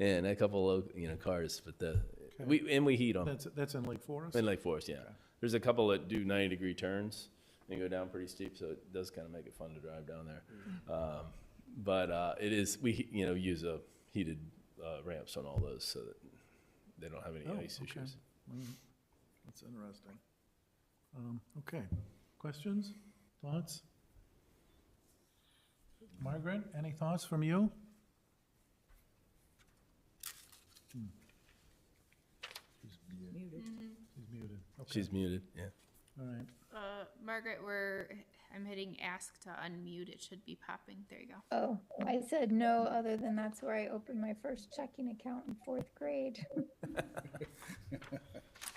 and a couple of, you know, cars. But we heat them. That's in Lake Forest? In Lake Forest, yeah. Okay. There's a couple that do 90-degree turns and go down pretty steep, so it does kind of make it fun to drive down there. But it is, we, you know, use a heated ramps on all those so that they don't have any ice issues. That's interesting. Okay, questions, thoughts? Margaret, any thoughts from you? Muted. She's muted. Okay. She's muted, yeah. All right. Margaret, I'm hitting ask to unmute. It should be popping. There you go. Oh, I said no, other than that's where I opened my first checking account in 4th grade.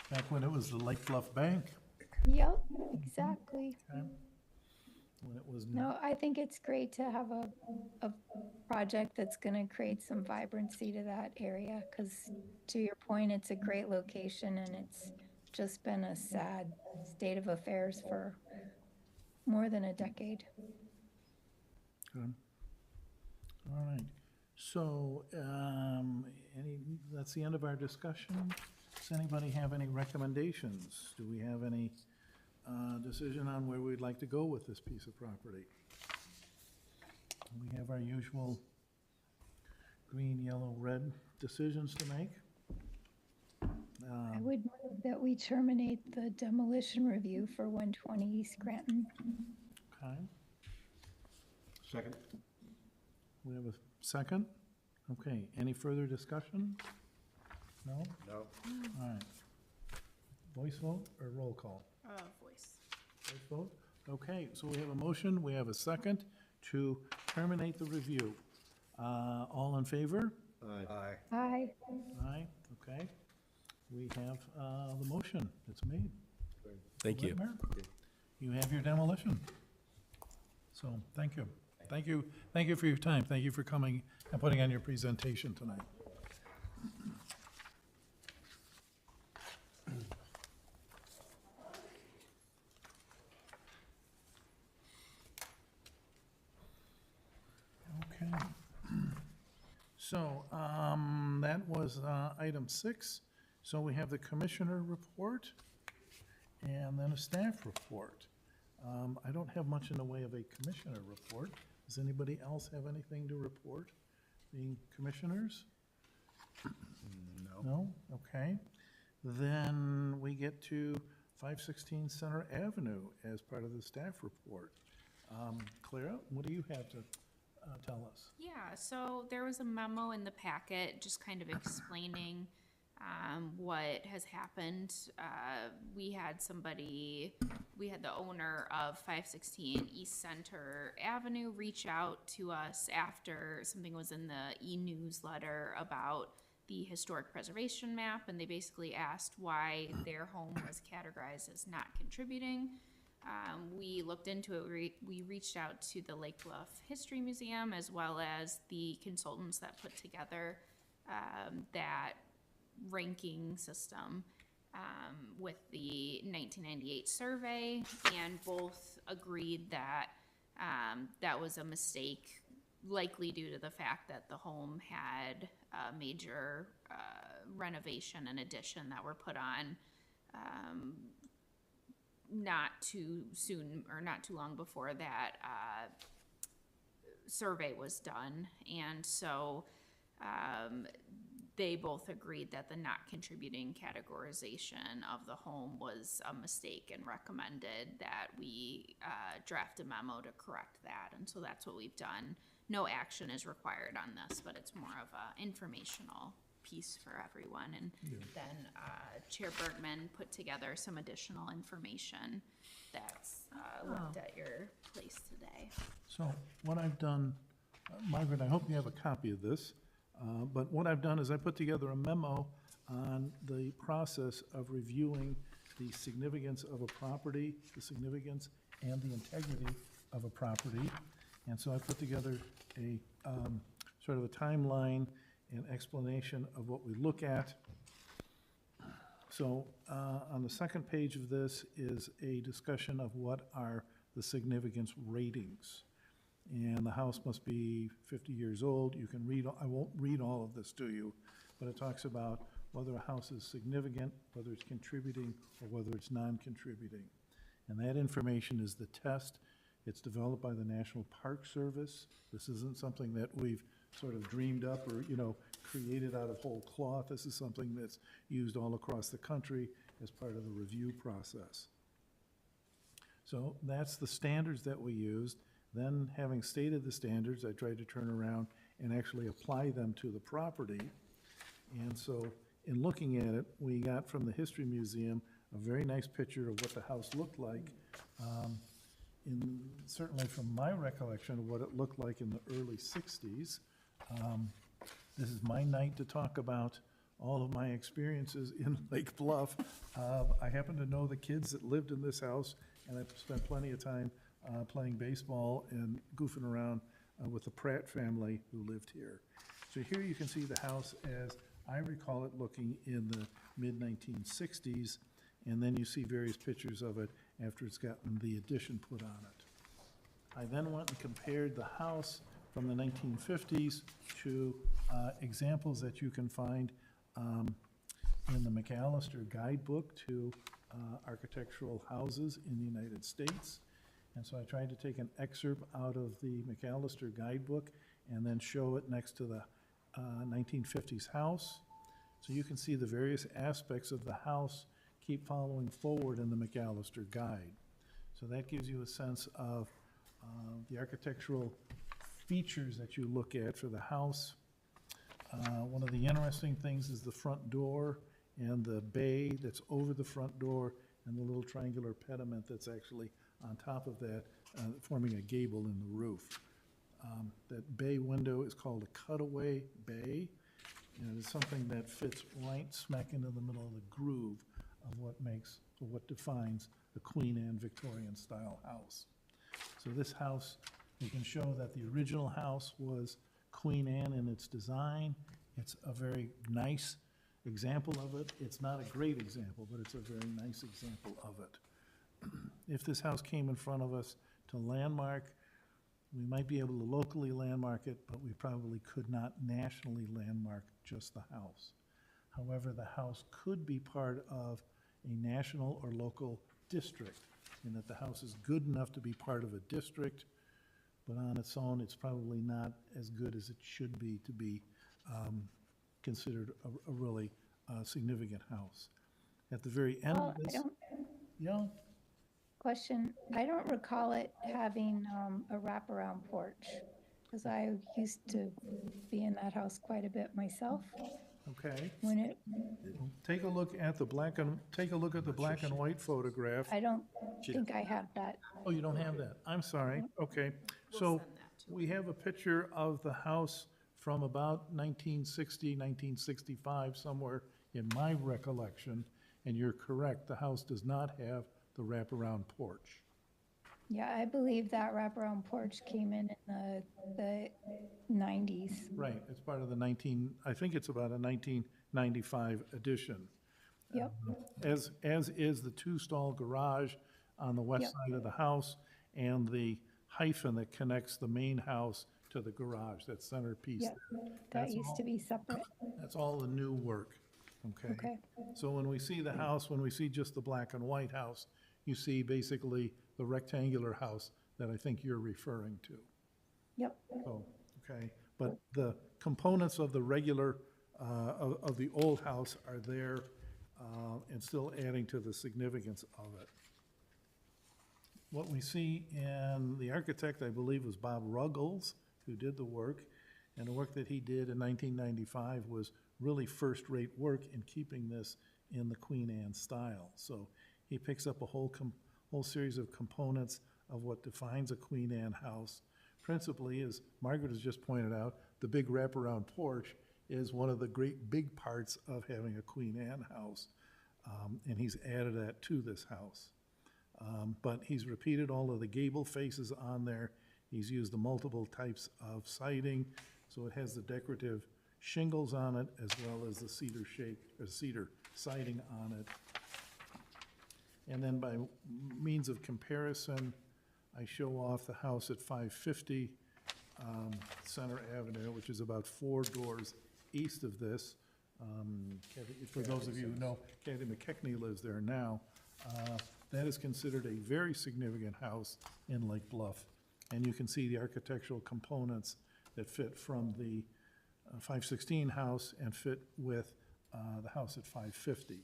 Back when it was the Lake Bluff Bank. Yep, exactly. Okay. When it was No, I think it's great to have a project that's gonna create some vibrancy to that area, because to your point, it's a great location and it's just been a sad state of affairs for more than a decade. Good. All right. So, that's the end of our discussion. Does anybody have any recommendations? Do we have any decision on where we'd like to go with this piece of property? We have our usual green, yellow, red decisions to make. I would move that we terminate the demolition review for 120 East Granton. Okay. Second? We have a second? Okay, any further discussion? No? No. All right. Voice vote or roll call? Voice. Voice vote? Okay, so we have a motion, we have a second to terminate the review. All in favor? Aye. Aye. Aye, okay. We have the motion, it's made. Thank you. Whitmer, you have your demolition. So, thank you. Thank you for your time. Thank you for coming and putting on your presentation tonight. Okay. So, that was item 6. So we have the commissioner report and then a staff report. I don't have much in the way of a commissioner report. Does anybody else have anything to report, being commissioners? No? Okay. Then we get to 516 Center Avenue as part of the staff report. Clara, what do you have to tell us? Yeah, so there was a memo in the packet just kind of explaining what has happened. We had the owner of 516 East Center Avenue reach out to us after something was in the e-newsletter about the historic preservation map, and they basically asked why their home was categorized as not contributing. We looked into it. We reached out to the Lake Bluff History Museum as well as the consultants that put together that ranking system with the 1998 survey, and both agreed that that was a mistake, likely due to the fact that the home had a major renovation and addition that were put on not too soon or not too long before that survey was done. And so they both agreed that the not contributing categorization of the home was a mistake and recommended that we draft a memo to correct that. And so that's what we've done. No action is required on this, but it's more of an informational piece for everyone. And then Chair Bergman put together some additional information that's left at your place today. So what I've done, Margaret, I hope you have a copy of this, but what I've done is I put together a memo on the process of reviewing the significance of a property, the significance and the integrity of a property. And so I put together a sort of a timeline and explanation of what we look at. So on the second page of this is a discussion of what are the significance ratings. And the house must be 50 years old. You can read, I won't read all of this to you, but it talks about whether a house is significant, whether it's contributing, or whether it's non-contributing. And that information is the test. It's developed by the National Park Service. This isn't something that we've sort of dreamed up or, created out of whole cloth. This is something that's used all across the country as part of the review process. So that's the standards that we used. Then, having stated the standards, I tried to turn around and actually apply them to the property. And so, in looking at it, we got from the History Museum a very nice picture of what the house looked like. Certainly from my recollection of what it looked like in the early 60s. This is my night to talk about all of my experiences in Lake Bluff. I happen to know the kids that lived in this house, and I've spent plenty of time playing baseball and goofing around with the Pratt family who lived here. So here you can see the house as I recall it looking in the mid-1960s, and then you see various pictures of it after it's gotten the addition put on it. I then went and compared the house from the 1950s to examples that you can find in the McAllister Guidebook to Architectural Houses in the United States. And so I tried to take an excerpt out of the McAllister Guidebook and then show it next to the 1950s house. So you can see the various aspects of the house keep following forward in the McAllister Guide. So that gives you a sense of the architectural features that you look at for the house. One of the interesting things is the front door and the bay that's over the front door and the little triangular pediment that's actually on top of that, forming a gable in the roof. That bay window is called a cutaway bay, and it's something that fits right smack into the middle of the groove of what defines a Queen Anne Victorian style house. So this house, we can show that the original house was Queen Anne in its design. It's a very nice example of it. It's not a great example, but it's a very nice example of it. If this house came in front of us to landmark, we might be able to locally landmark it, but we probably could not nationally landmark just the house. However, the house could be part of a national or local district, in that the house is good enough to be part of a district, but on its own, it's probably not as good as it should be to be considered a really significant house. At the very end of this, Question, I don't recall it having a wraparound porch. because I used to be in that house quite a bit myself Okay, when it, take a look at the black and white photograph. I don't think I have that. Oh, you don't have that? I'm sorry. Okay. So send that to we have a picture of the house from about 1960, 1965, somewhere in my recollection. And you're correct, the house does not have the wraparound porch. Yeah, I believe that wraparound porch came in the 90s. Right, it's part of the I think it's about a 1995 addition. Yep, As is the two-stall garage on the west Yep. side of the house and the hyphen that connects the main house to the garage, that centerpiece yep. there. That That's used to be separate. That's all the new work, okay? Okay. So when we see the house, when we see just the black and white house, you see basically the rectangular house that I think you're referring to. Yep, So, okay, but the components of the regular, of the old house are there, and still adding to the significance of it. What we see in, the architect, I believe, was Bob Ruggles, who did the work, and the work that he did in 1995 was really first-rate work in keeping this in the Queen Anne style. So he picks up a whole series of components of what defines a Queen Anne house. Principally, as Margaret has just pointed out, the big wraparound porch is one of the great big parts of having a Queen Anne house, and he's added that to this house. But he's repeated all of the gable faces on there. He's used the multiple types of siding, so it has the decorative shingles on it as well as the cedar siding on it. And then by means of comparison, I show off the house at 550 Center Avenue, which is about 4 doors east of this. For those of you who know, Kathy McKechnie lives there now. That is considered a very significant house in Lake Bluff. And you can see the architectural components that fit from the 516 house and fit with the house at 550.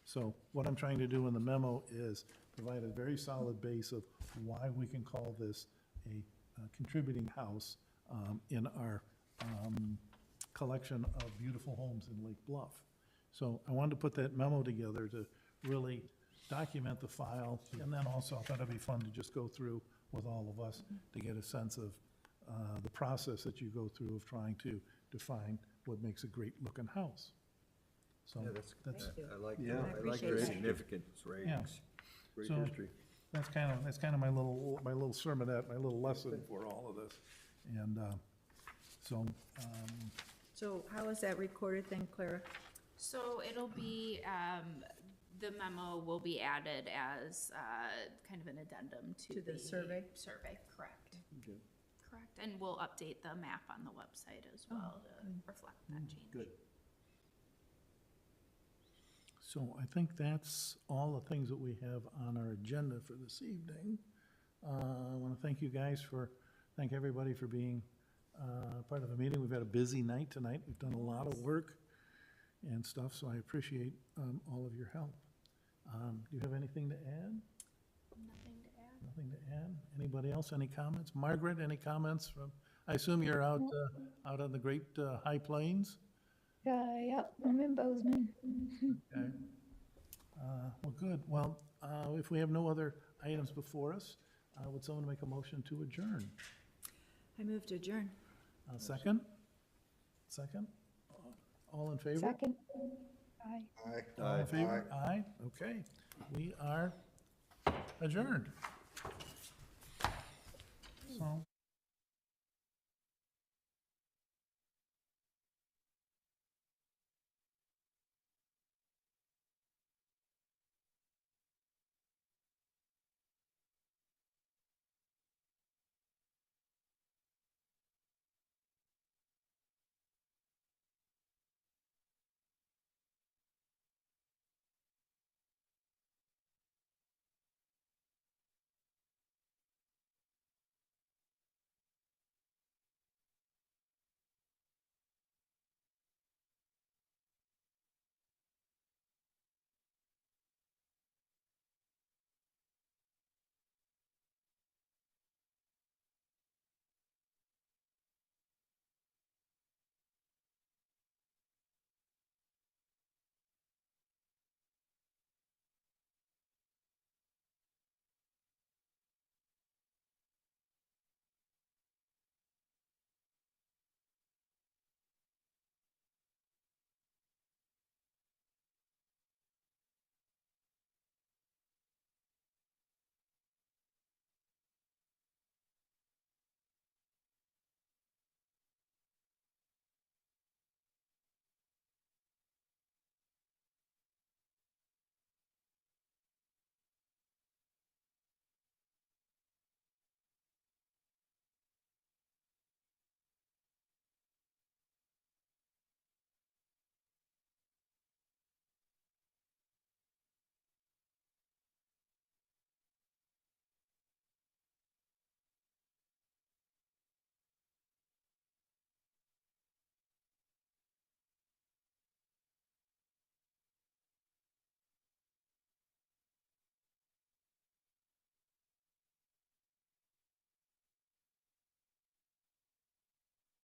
So what I'm trying to do in the memo is provide a very solid base of why we can call this a contributing house in our collection of beautiful homes in Lake Bluff. So I wanted to put that memo together to really document the file, and then also I thought it'd be fun to just go through with all of us to get a sense of the process that you go through of trying to define what makes a great-looking house. So that's, I like, Yeah. I like appreciate the that. significance ratings. Great So- history. that's kind of my little sermonette, my little lesson for all of this. And So how is that recorded then, Clara? So it'll be, the memo will be added as kind of an addendum to To the survey? Survey, correct. Correct, and we'll update the map on the website as well to reflect that change. Good. So I think that's all the things that we have on our agenda for this evening. I want to thank everybody for being part of the meeting. We've had a busy night tonight. We've done a lot of work and stuff, so I appreciate all of your help. Do you have anything to add? Nothing to add? Nothing to add? Anybody else? Any comments? Margaret, any comments from, I assume you're out on the Great High Plains? Yep, I'm in Bozeman. Okay. Well, good. Well, if we have no other items before us, would someone make a motion to adjourn? I move to adjourn. Second? Second? All in favor? Second. Aye. All in favor? Aye. Okay. We are adjourned. So,